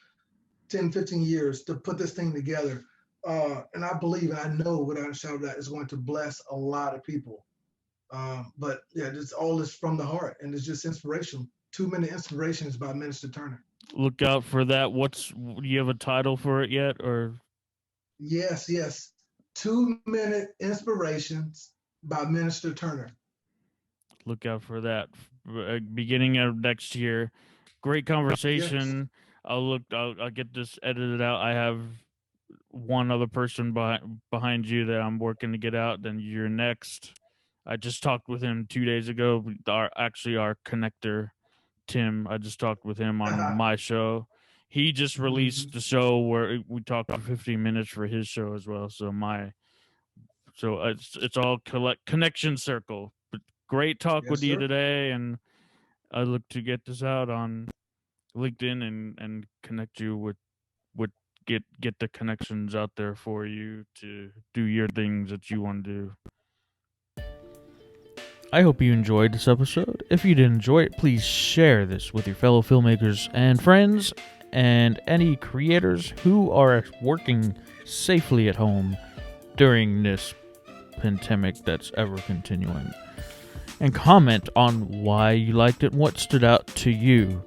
10, 15 years to put this thing together. And I believe, and I know without a shadow of a doubt, it's going to bless a lot of people. But yeah, it's all is from the heart, and it's just inspiration. 2 Minute Inspirations by Minister Turner. Look out for that. Do you have a title for it yet, or? Yes. 2 Minute Inspirations by Minister Turner. Look out for that. Beginning of next year. Great conversation. Yes. I'll get this edited out. I have one other person behind you that I'm working to get out. Then you're next. I just talked with him 2 days ago. Our connector, Tim. I just talked with him on my show. He just released the show where we talked for 15 minutes for his show as well. So it's all connection circle. But great talk with you today, and I look to get this out on LinkedIn and connect you with get the connections out there for you to do your things that you want to do. I hope you enjoyed this episode. If you did enjoy it, please share this with your fellow filmmakers and friends and any creators who are working safely at home during this pandemic that's ever continuing. And comment on why you liked it and what stood out to you.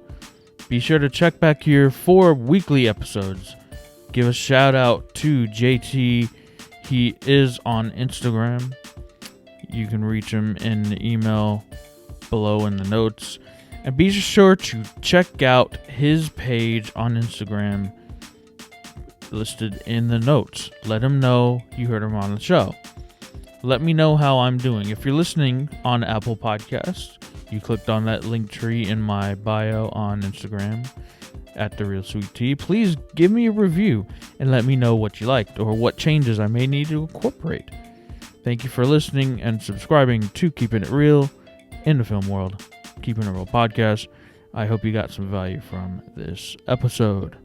Be sure to check back here for weekly episodes. Give a shout out to JT. He is on Instagram. You can reach him in the email below in the notes. And be sure to check out his page on Instagram listed in the notes. Let him know you heard him on the show. Let me know how I'm doing. If you're listening on Apple Podcasts, you clicked on that link tree in my bio on Instagram at The Real Sweet Tea. Please give me a review and let me know what you liked or what changes I may need to incorporate. Thank you for listening and subscribing to Keeping It Real in the Film World. Keeping It Real podcast. I hope you got some value from this episode.